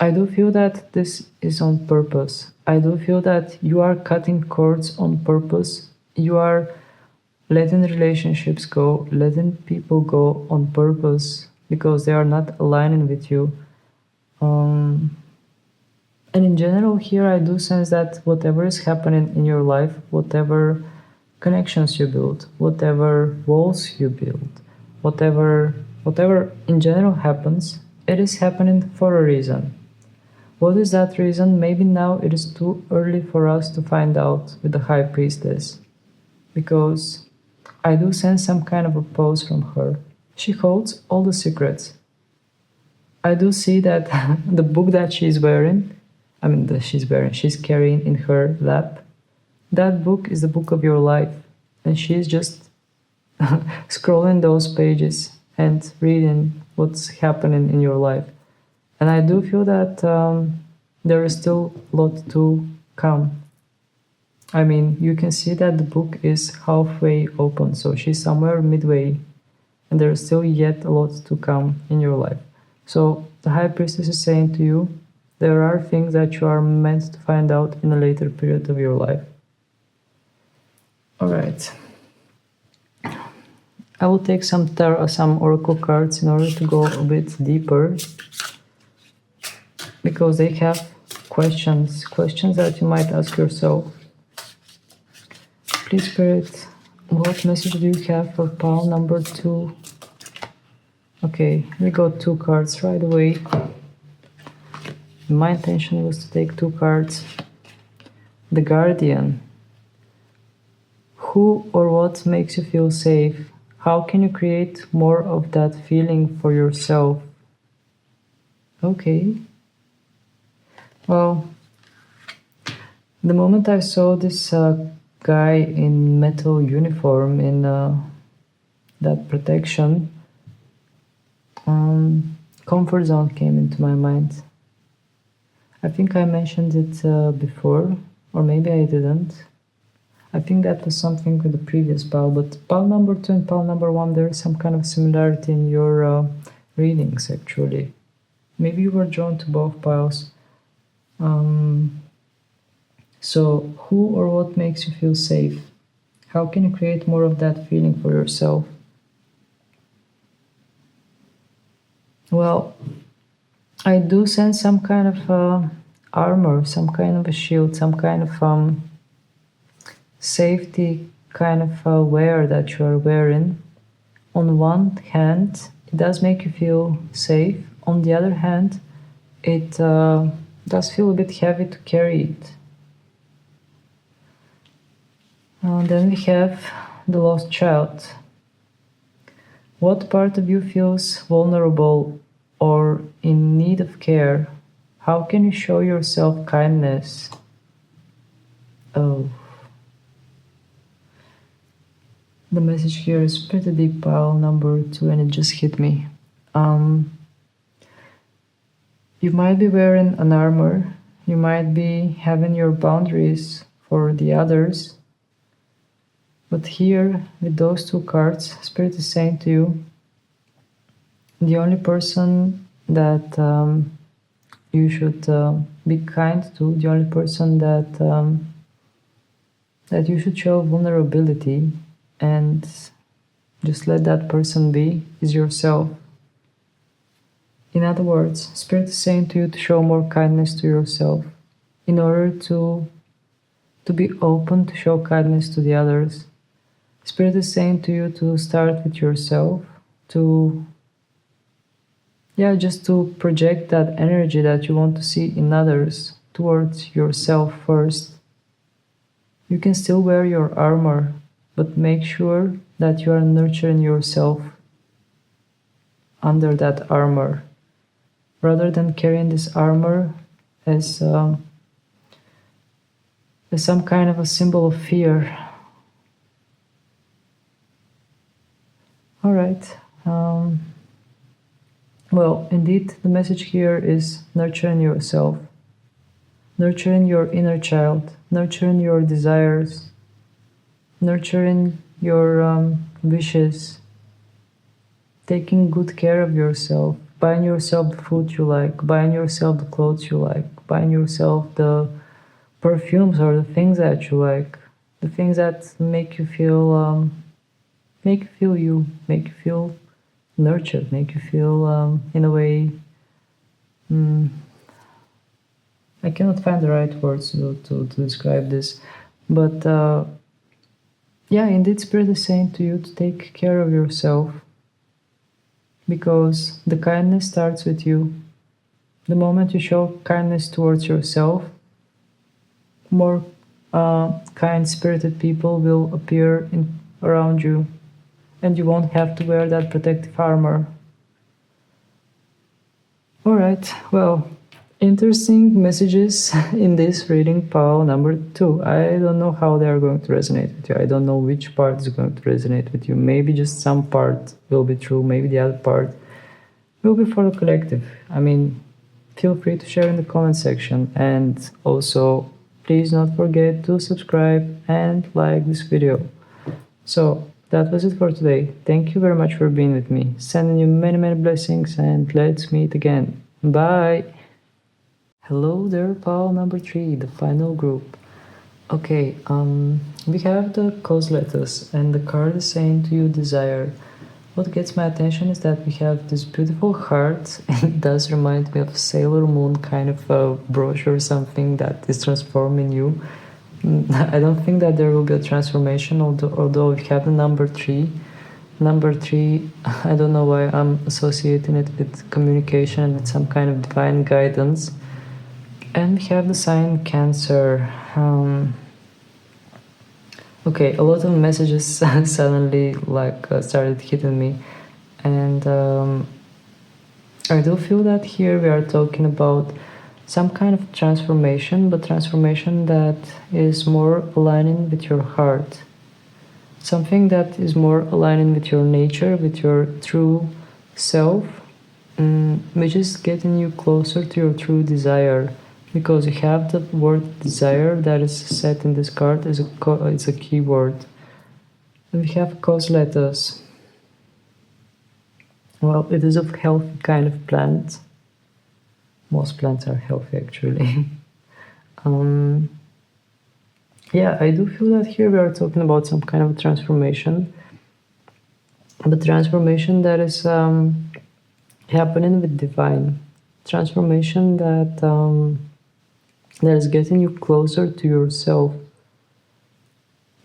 I do feel that this is on purpose. I do feel that you are cutting cords on purpose. You are letting relationships go, letting people go on purpose, because they are not aligning with you. And in general, here I do sense that whatever is happening in your life, whatever connections you build, whatever walls you build, whatever in general happens, it is happening for a reason. What is that reason? Maybe now it is too early for us to find out with the High Priestess, because I do sense some kind of a pose from her. She holds all the secrets. I do see that the book that she's wearing, she's carrying in her lap, that book is the book of your life. And she's just scrolling those pages and reading what's happening in your life. And I do feel that there is still a lot to come. I mean, you can see that the book is halfway open, so she's somewhere midway, and there is still yet a lot to come in your life. So the High Priestess is saying to you, there are things that you are meant to find out in a later period of your life. All right. I will take some oracle cards in order to go a bit deeper, because they have questions that you might ask yourself. Please, Spirit, what message do you have for pile number 2? Okay, we got 2 cards right away. My intention was to take 2 cards. The Guardian. Who or what makes you feel safe? How can you create more of that feeling for yourself? Okay. Well, the moment I saw this guy in metal uniform, in that protection, comfort zone came into my mind. I think I mentioned it before, or maybe I didn't. I think that was something with the previous pile, but pile number 2 and pile number 1, there is some kind of similarity in your readings actually. Maybe you were drawn to both piles. So, who or what makes you feel safe? How can you create more of that feeling for yourself? Well, I do sense some kind of armor, some kind of a shield, some kind of safety kind of wear that you are wearing. On one hand, it does make you feel safe. On the other hand, it does feel a bit heavy to carry it. Then we have the lost child. What part of you feels vulnerable or in need of care? How can you show yourself kindness? Oh. The message here is pretty deep, pile number 2, and it just hit me. You might be wearing an armor. You might be having your boundaries for the others. But here, with those 2 cards, Spirit is saying to you, the only person that you should be kind to, the only person that that you should show vulnerability and just let that person be, is yourself. In other words, Spirit is saying to you to show more kindness to yourself in order to be open to show kindness to the others. Spirit is saying to you to start with yourself, just to project that energy that you want to see in others towards yourself first. You can still wear your armor, but make sure that you are nurturing yourself under that armor, rather than carrying this armor as some kind of a symbol of fear. All right. Well, indeed, the message here is nurturing yourself, nurturing your inner child, nurturing your desires, nurturing your wishes, taking good care of yourself, buying yourself the food you like, buying yourself the clothes you like, buying yourself the perfumes or the things that you like, the things that make you feel you, make you feel nurtured, make you feel in a way. I cannot find the right words to describe this, but indeed, Spirit is saying to you to take care of yourself, because the kindness starts with you. The moment you show kindness towards yourself, more kind-spirited people will appear around you, and you won't have to wear that protective armor. Alright, well, interesting messages in this reading, pile number 2. I don't know how they are going to resonate with you. I don't know which part is going to resonate with you. Maybe just some part will be true, maybe the other part will be for the collective. I mean, feel free to share in the comment section, and also please not forget to subscribe and like this video. So that was it for today. Thank you very much for being with me. Sending you many, many blessings, and let's meet again. Bye! Hello there, pile number 3, the final group. Okay, we have the Cos Lettuce, and the card is saying to you desire. What gets my attention is that we have this beautiful heart, and it does remind me of Sailor Moon kind of a brooch or something that is transforming you. I don't think that there will be a transformation, although we have the number 3. Number 3, I don't know why I'm associating it with communication and with some kind of divine guidance. And we have the sign Cancer. Okay, a lot of messages suddenly started hitting me, and I do feel that here we are talking about some kind of transformation, but transformation that is more aligning with your heart. Something that is more aligning with your nature, with your true self, which is getting you closer to your true desire, because you have the word desire that is set in this card as it's a keyword. And we have Cos Lettuce. Well, it is a healthy kind of plant. Most plants are healthy, actually. Yeah, I do feel that here we are talking about some kind of transformation. The transformation that is happening with divine. Transformation that that is getting you closer to yourself.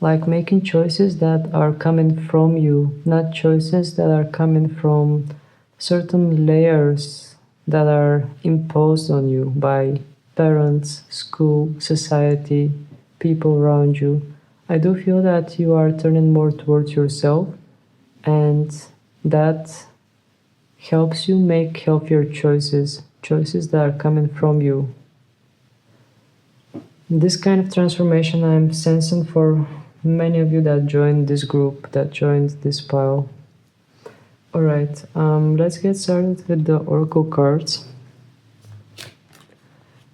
Like making choices that are coming from you, not choices that are coming from certain layers that are imposed on you by parents, school, society, people around you. I do feel that you are turning more towards yourself, and that helps you make healthier choices, choices that are coming from you. This kind of transformation I'm sensing for many of you that joined this group, that joined this pile. Alright, let's get started with the oracle cards.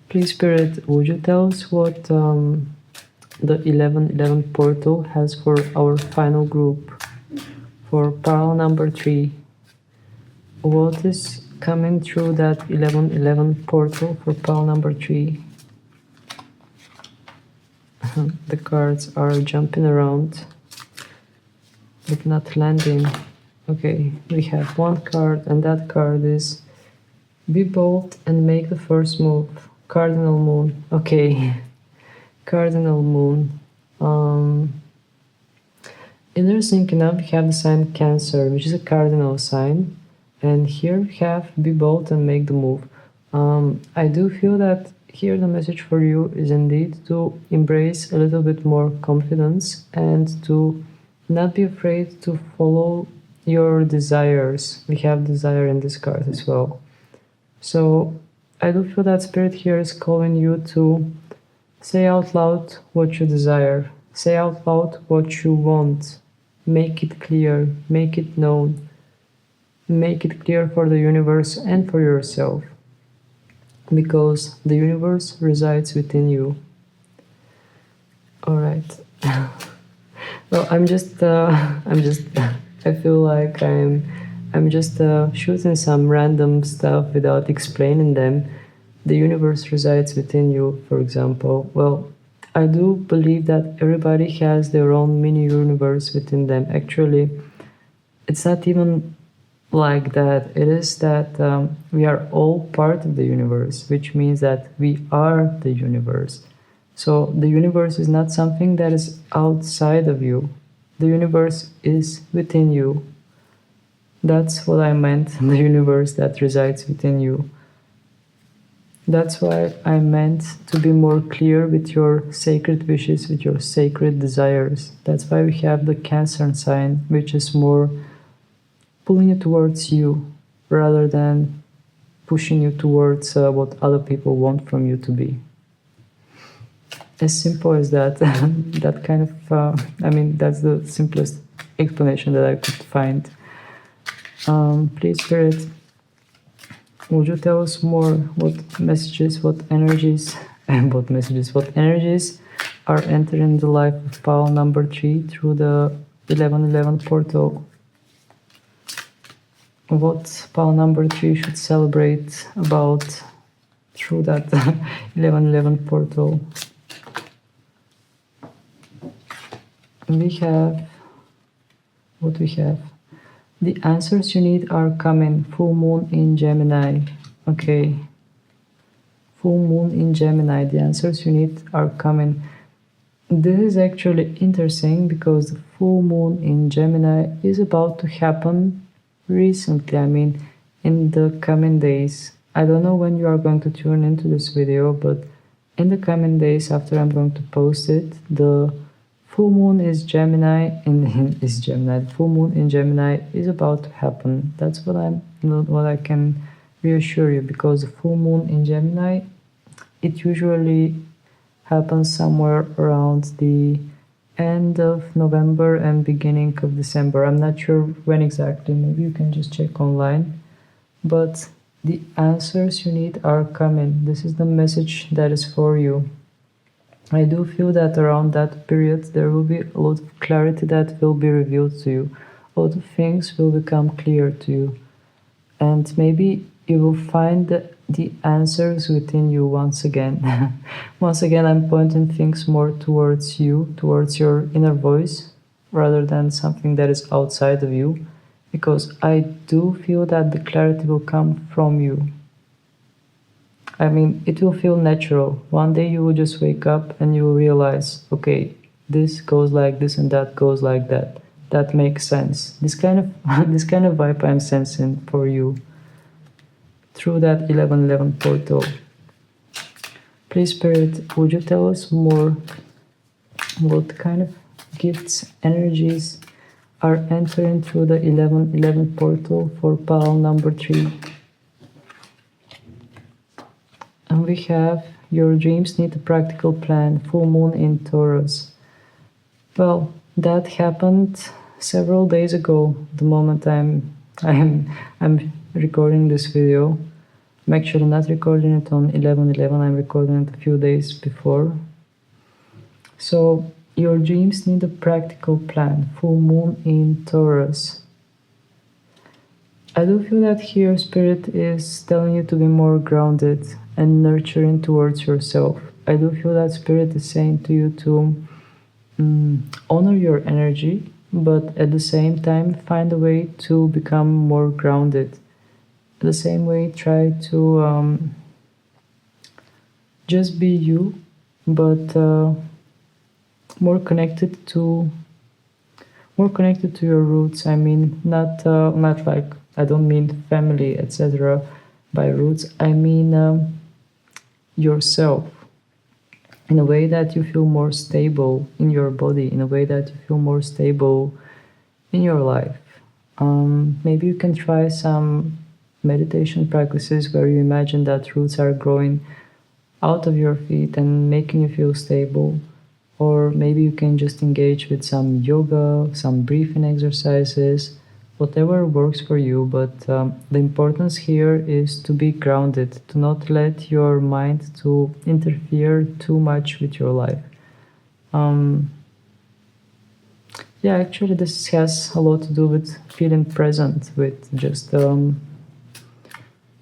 Please, Spirit, would you tell us what the 1111 portal has for our final group, for pile number 3? What is coming through that 1111 portal for pile number 3? The cards are jumping around but not landing. Okay, we have one card, and that card is be bold and make the first move. Cardinal Moon. Okay, Cardinal Moon. Interesting enough, we have the sign Cancer, which is a cardinal sign, and here we have be bold and make the move. I do feel that here the message for you is indeed to embrace a little bit more confidence and to not be afraid to follow your desires. We have desire in this card as well. So I do feel that Spirit here is calling you to say out loud what you desire. Say out loud what you want. Make it clear. Make it known. Make it clear for the universe and for yourself. Because the universe resides within you. All right. Well, I feel like I'm just shooting some random stuff without explaining them. The universe resides within you, for example. Well, I do believe that everybody has their own mini universe within them. Actually, it's not even like that. It is that we are all part of the universe, which means that we are the universe. So the universe is not something that is outside of you. The universe is within you. That's what I meant, the universe that resides within you. That's why I meant to be more clear with your sacred wishes, with your sacred desires. That's why we have the Cancer sign, which is more pulling you towards you rather than pushing you towards what other people want from you to be. As simple as that. That kind of, that's the simplest explanation that I could find. Please, Spirit, would you tell us more what messages, what energies are entering the life of pile number 3 through the 1111 portal? What pile number 3 should celebrate about through that 1111 portal? We have what we have. The answers you need are coming. Full moon in Gemini. Okay. Full moon in Gemini. The answers you need are coming. This is actually interesting because the full moon in Gemini is about to happen recently. In the coming days. I don't know when you are going to tune into this video, but in the coming days after I'm going to post it, the full moon is Gemini. The full moon in Gemini is about to happen. That's what I can reassure you, because the full moon in Gemini, it usually happens somewhere around the end of November and beginning of December. I'm not sure when exactly. Maybe you can just check online. But The answers you need are coming. This is the message that is for you. I do feel that around that period there will be a lot of clarity that will be revealed to you. A lot of things will become clear to you. And maybe you will find the answers within you once again. Once again, I'm pointing things more towards you, towards your inner voice, rather than something that is outside of you, because I do feel that the clarity will come from you. I mean, it will feel natural. One day you will just wake up and you will realize, okay, this goes like this and that goes like that. That makes sense. This kind of this kind of vibe I'm sensing for you through that 1111 portal. Please, Spirit, would you tell us more what kind of gifts, energies are entering through the 1111 portal for pile number 3? And we have your dreams need a practical plan, full moon in Taurus. Well, that happened several days ago, the moment I'm recording this video. I'm actually not recording it on 11/11, I'm recording it a few days before. So your dreams need a practical plan, full moon in Taurus. I do feel that here Spirit is telling you to be more grounded and nurturing towards yourself. I do feel that Spirit is saying to you to honor your energy, but at the same time find a way to become more grounded. The same way, try to just be you, but more connected to your roots. I mean, not like, I don't mean family, etc. by roots. I mean yourself, in a way that you feel more stable in your body, in a way that you feel more stable in your life. Maybe you can try some meditation practices where you imagine that roots are growing out of your feet and making you feel stable. Or maybe you can just engage with some yoga, some breathing exercises, whatever works for you. But the importance here is to be grounded, to not let your mind to interfere too much with your life. Yeah, actually this has a lot to do with feeling present, with just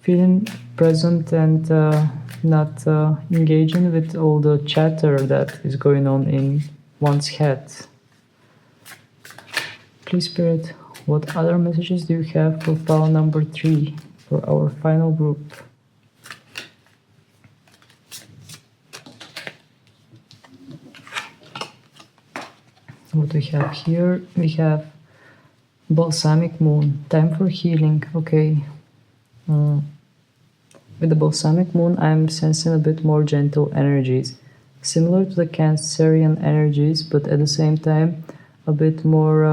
feeling present and not engaging with all the chatter that is going on in one's head. Please, Spirit, what other messages do you have for pile number 3, for our final group? What we have here? We have balsamic moon, time for healing. Okay. With the balsamic moon, I'm sensing a bit more gentle energies, similar to the Cancerian energies, but at the same time, a bit more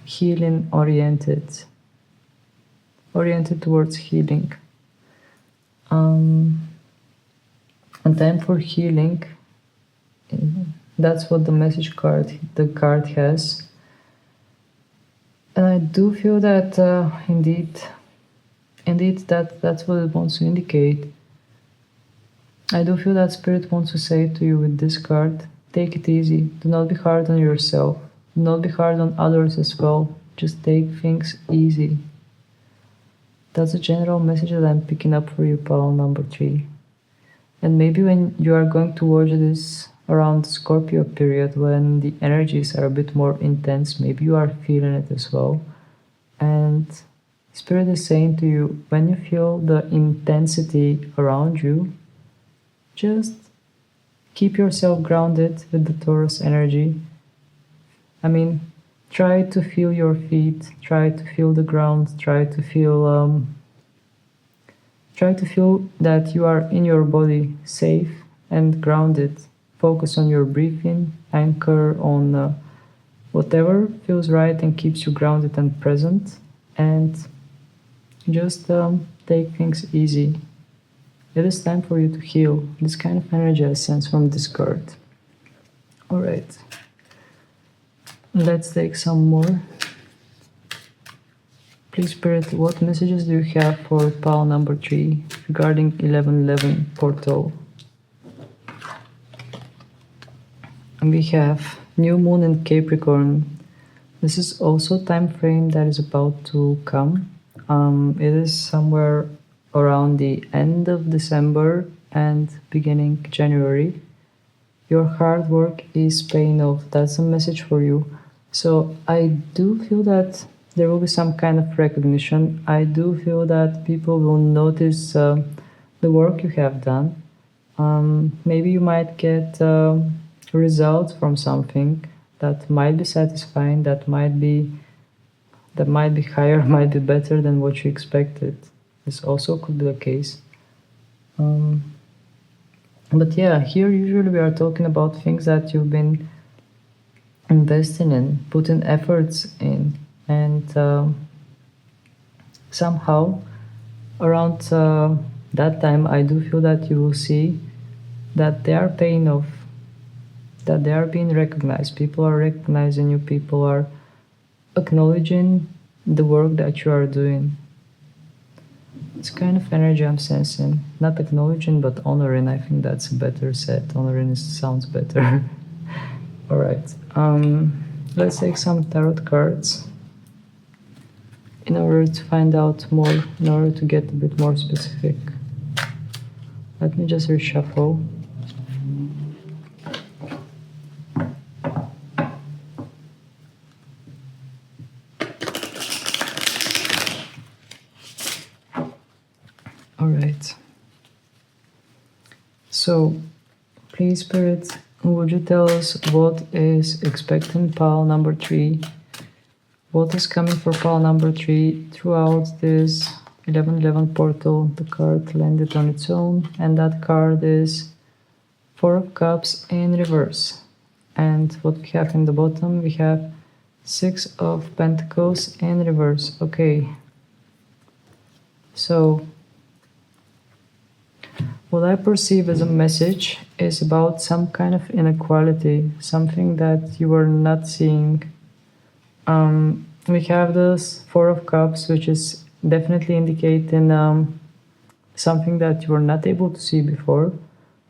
healing oriented towards healing. And time for healing, that's what the card has. And I do feel that indeed that's what it wants to indicate. I do feel that Spirit wants to say to you with this card, take it easy, do not be hard on yourself, do not be hard on others as well, just take things easy. That's a general message that I'm picking up for you, pile number 3. And maybe when you are going to watch this around the Scorpio period, when the energies are a bit more intense, maybe you are feeling it as well. And Spirit is saying to you, when you feel the intensity around you, just keep yourself grounded with the Taurus energy. I mean, try to feel your feet, try to feel the ground, try to feel that you are in your body, safe and grounded. Focus on your breathing, anchor on whatever feels right and keeps you grounded and present. And just take things easy. It is time for you to heal. This kind of energy I sense from this card. Alright. Let's take some more. Please, Spirit, what messages do you have for pile number 3 regarding 1111 portal? And we have new moon in Capricorn. This is also time frame that is about to come. It is somewhere around the end of December and beginning January. Your hard work is paying off. That's a message for you. So I do feel that there will be some kind of recognition. I do feel that people will notice the work you have done. Maybe you might get results from something that might be satisfying, that might be higher, might be better than what you expected. This also could be the case. But yeah, here usually we are talking about things that you've been investing in, putting efforts in, and somehow around that time I do feel that you will see that they are paying off, that they are being recognized. People are recognizing you, people are acknowledging the work that you are doing. It's kind of energy I'm sensing. Not acknowledging, but honoring. I think that's a better set. Honoring sounds better. Alright, let's take some tarot cards in order to find out more, in order to get a bit more specific. Let me just reshuffle. Alright. So, please, Spirit, would you tell us what is expecting pile number 3? What is coming for pile number 3 throughout this 1111 portal? The card landed on its own, and that card is 4 of Cups in reverse. And what we have in the bottom, we have 6 of Pentacles in reverse. Okay. So, what I perceive as a message is about some kind of inequality, something that you are not seeing. We have this 4 of Cups, which is definitely indicating something that you were not able to see before.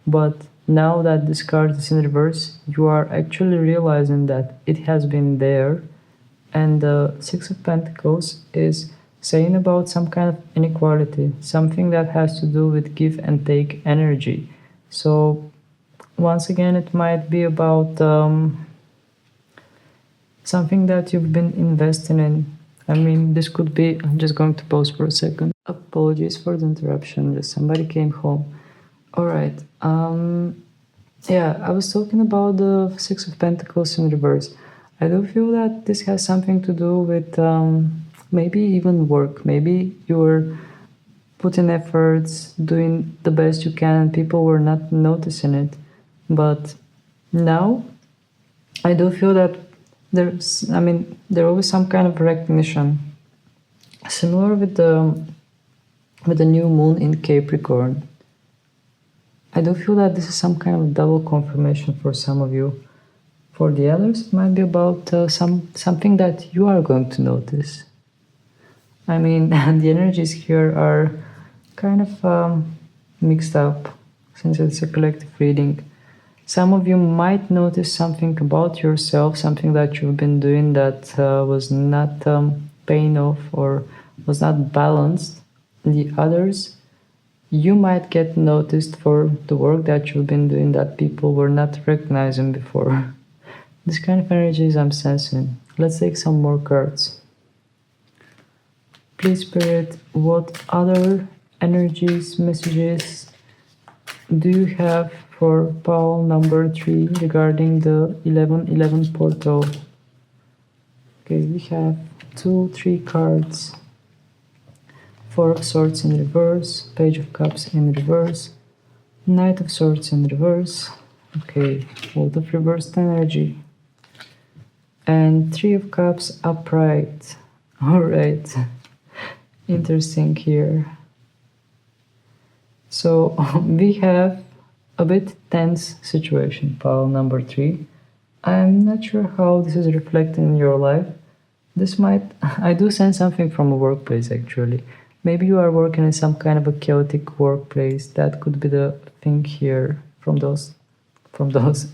But now that this card is in reverse, you are actually realizing that it has been there. And the 6 of Pentacles is saying about some kind of inequality, something that has to do with give and take energy. So once again, it might be about something that you've been investing in. I mean, this could be, I'm just going to pause for a second. Apologies for the interruption, just somebody came home. Alright, yeah, I was talking about the 6 of Pentacles in reverse. I do feel that this has something to do with maybe even work. Maybe you're putting efforts, doing the best you can, and people were not noticing it. But now, I do feel that there will be some kind of recognition. Similar with the new moon in Capricorn. I do feel that this is some kind of double confirmation for some of you. For the others, it might be about something that you are going to notice. I mean, the energies here are kind of mixed up, since it's a collective reading. Some of you might notice something about yourself, something that you've been doing that was not paying off or was not balanced. The others, you might get noticed for the work that you've been doing that people were not recognizing before. This kind of energies I'm sensing. Let's take some more cards. Please, Spirit, what other energies, messages do you have for pile number 3 regarding the 1111 portal? Okay, we have 3 cards. 4 of Swords in reverse, Page of Cups in reverse, Knight of Swords in reverse. Okay, lot of reversed energy. And 3 of Cups upright. Alright, interesting here. So we have a bit tense situation, pile number 3. I'm not sure how this is reflecting in your life. This might, I do sense something from a workplace actually. Maybe you are working in some kind of a chaotic workplace. That could be the thing here from those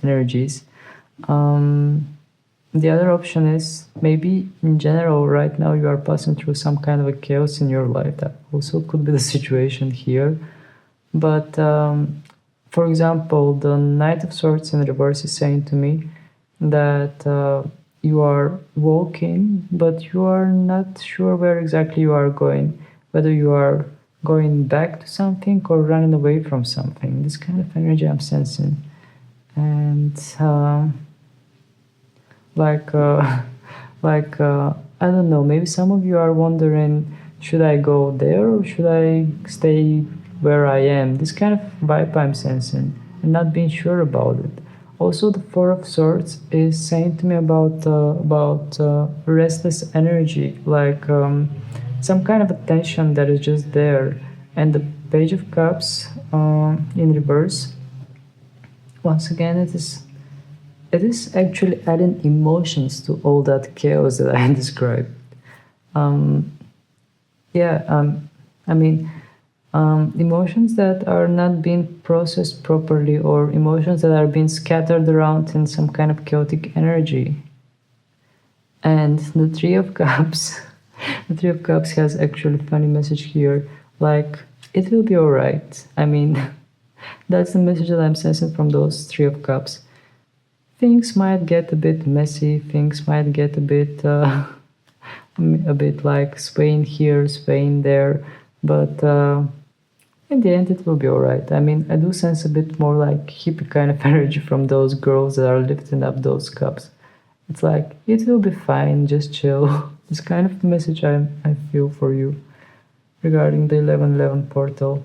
energies. Um, the other option is maybe in general right now you are passing through some kind of a chaos in your life. That also could be the situation here. But for example, the Knight of Swords in reverse is saying to me that you are walking, but you are not sure where exactly you are going, whether you are going back to something or running away from something. This kind of energy I'm sensing. And like, like I don't know, maybe some of you are wondering, should I go there or should I stay where I am? This kind of vibe I'm sensing and not being sure about it. Also, the Four of Swords is saying to me about restless energy, like some kind of a tension that is just there. And the Page of Cups in reverse. Once again, it is actually adding emotions to all that chaos that I described. Um, yeah, I mean, emotions that are not being processed properly, or emotions that are being scattered around in some kind of chaotic energy. And the Three of Cups, the Three of Cups has actually a funny message here, like, it will be alright. I mean, that's the message that I'm sensing from those Three of Cups. Things might get a bit messy, things might get a bit like swaying here, swaying there, but in the end it will be alright. I mean, I do sense a bit more like hippie kind of energy from those girls that are lifting up those cups. It's like, it will be fine, just chill. This kind of message I feel for you regarding the 1111 portal.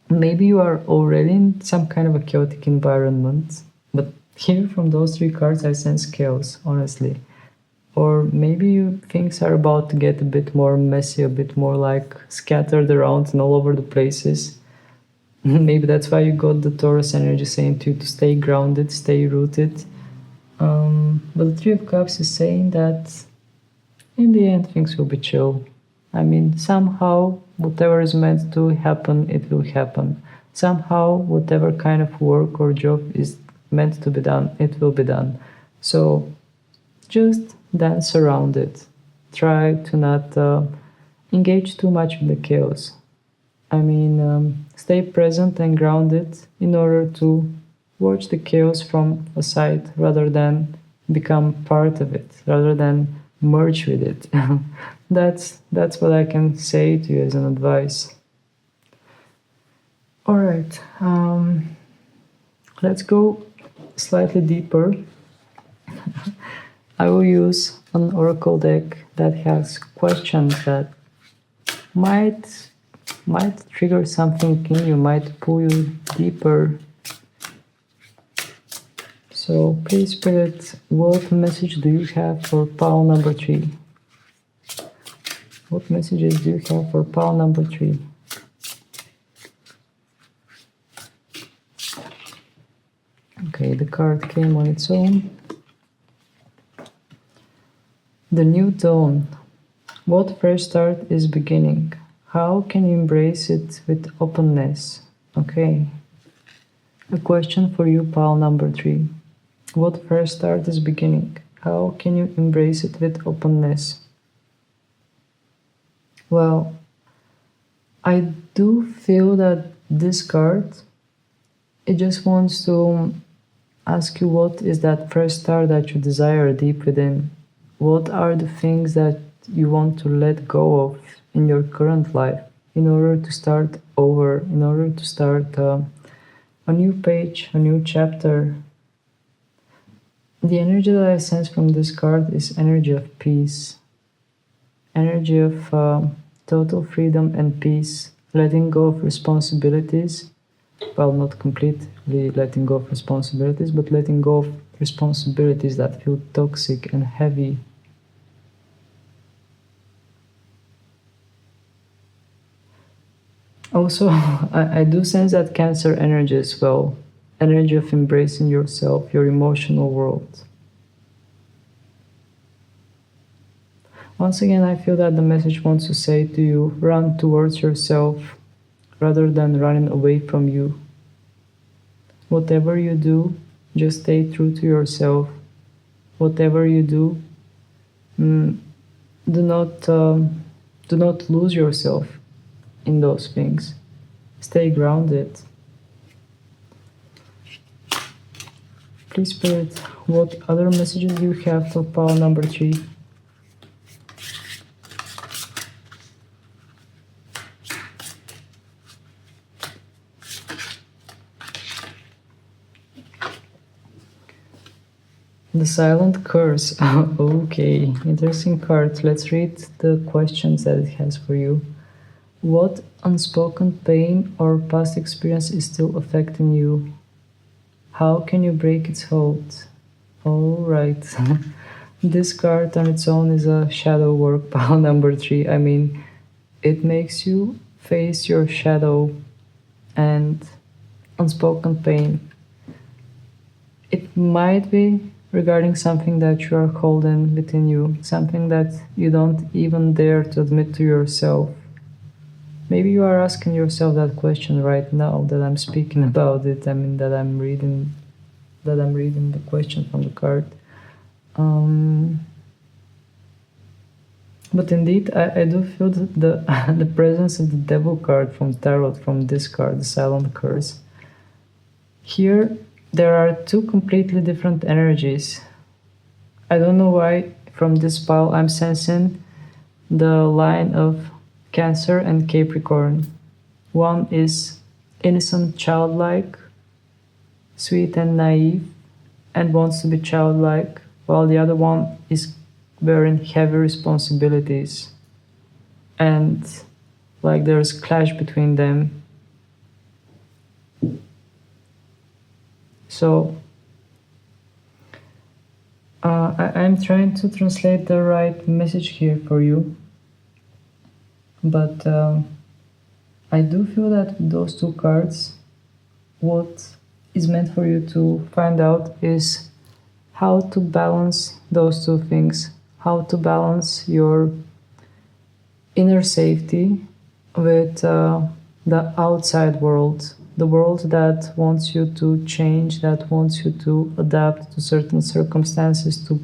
Maybe you are already in some kind of a chaotic environment, but here from those three cards I sense chaos, honestly. Or maybe things are about to get a bit more messy, a bit more like scattered around and all over the places. Maybe that's why you got the Taurus energy saying to you to stay grounded, stay rooted. But the Three of Cups is saying that in the end things will be chill. I mean, somehow whatever is meant to happen, it will happen. Somehow whatever kind of work or job is meant to be done, it will be done. So just dance around it. Try to not engage too much with the chaos. I mean, stay present and grounded in order to watch the chaos from a side rather than become part of it, rather than merge with it. That's what I can say to you as an advice. All right, let's go slightly deeper. I will use an oracle deck that has questions that might trigger something in you, might pull you deeper. So please, Spirit, what message do you have for pile number 3? What messages do you have for pile number 3? Okay, the card came on its own. The new dawn. What fresh start is beginning? How can you embrace it with openness? Okay. A question for you, pile number 3. What fresh start is beginning? How can you embrace it with openness? Well, I do feel that this card, it just wants to ask you, what is that fresh start that you desire deep within? What are the things that you want to let go of in your current life in order to start over, in order to start a new page, a new chapter? The energy that I sense from this card is energy of peace, energy of total freedom and peace, letting go of responsibilities. Well, not completely letting go of responsibilities, but letting go of responsibilities that feel toxic and heavy. Also, I do sense that Cancer energy as well. Energy of embracing yourself, your emotional world. Once again, I feel that the message wants to say to you, run towards yourself rather than running away from you. Whatever you do, just stay true to yourself. Whatever you do, do not lose yourself in those things. Stay grounded. Please, Spirit, what other messages do you have for pile number 3? The Silent Curse. Okay, interesting card. Let's read the questions that it has for you. What unspoken pain or past experience is still affecting you? How can you break its hold? Alright. This card on its own is a shadow work pile number 3. I mean, it makes you face your shadow and unspoken pain. It might be regarding something that you are holding within you, something that you don't even dare to admit to yourself. Maybe you are asking yourself that question right now that I'm speaking about it. I mean, that I'm reading the question from the card. But indeed, I do feel that the presence of the Devil card from Tarot, from this card, the Silent Curse. Here, there are two completely different energies. I don't know why from this pile I'm sensing the line of Cancer and Capricorn. One is innocent, childlike, sweet and naive, and wants to be childlike, while the other one is bearing heavy responsibilities. And like there's clash between them. So I'm trying to translate the right message here for you, but I do feel that with those two cards, what is meant for you to find out is how to balance those two things, how to balance your inner safety with the outside world. The world that wants you to change, that wants you to adapt to certain circumstances, to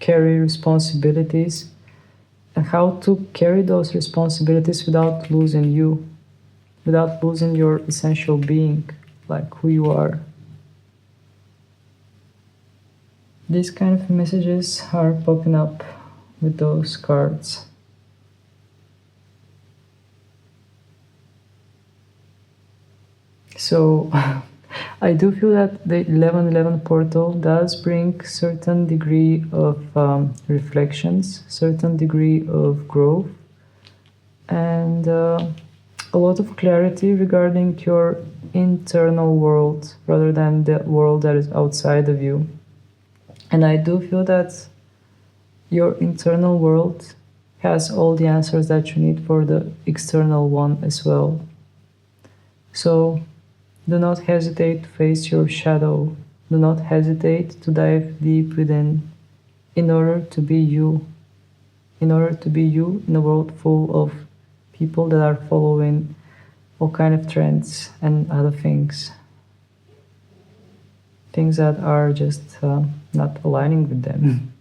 carry responsibilities, and how to carry those responsibilities without losing you, without losing your essential being, like who you are. These kind of messages are popping up with those cards. So I do feel that the 1111 portal does bring certain degree of reflections, certain degree of growth, and a lot of clarity regarding your internal world rather than the world that is outside of you. And I do feel that your internal world has all the answers that you need for the external one as well. So do not hesitate to face your shadow. Do not hesitate to dive deep within in order to be you. In order to be you in a world full of people that are following all kind of trends and other things. Things that are just not aligning with them.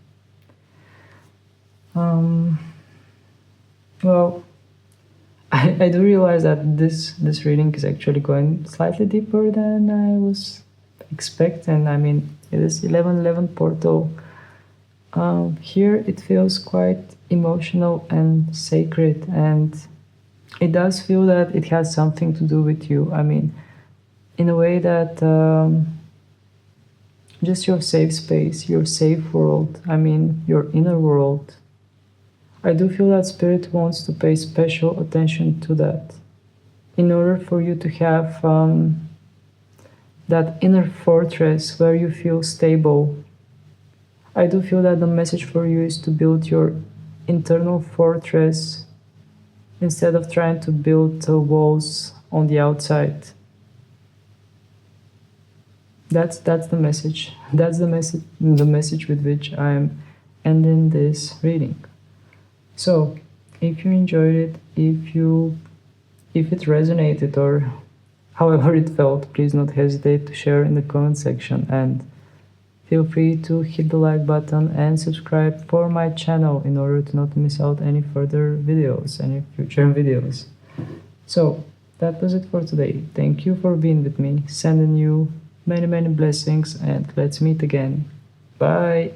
Well, I do realize that this reading is actually going slightly deeper than I was expecting. I mean, it is 1111 portal. Here it feels quite emotional and sacred, and it does feel that it has something to do with you. I mean, in a way that just your safe space, your safe world, I mean, your inner world. I do feel that Spirit wants to pay special attention to that in order for you to have that inner fortress where you feel stable. I do feel that the message for you is to build your internal fortress instead of trying to build walls on the outside. That's the message. That's the message with which I'm ending this reading. So if you enjoyed it, if it resonated or however it felt, please don't hesitate to share in the comment section, and feel free to hit the like button and subscribe for my channel in order to not miss out any further videos, any future videos. So that was it for today. Thank you for being with me. Sending you many blessings, and let's meet again. Bye.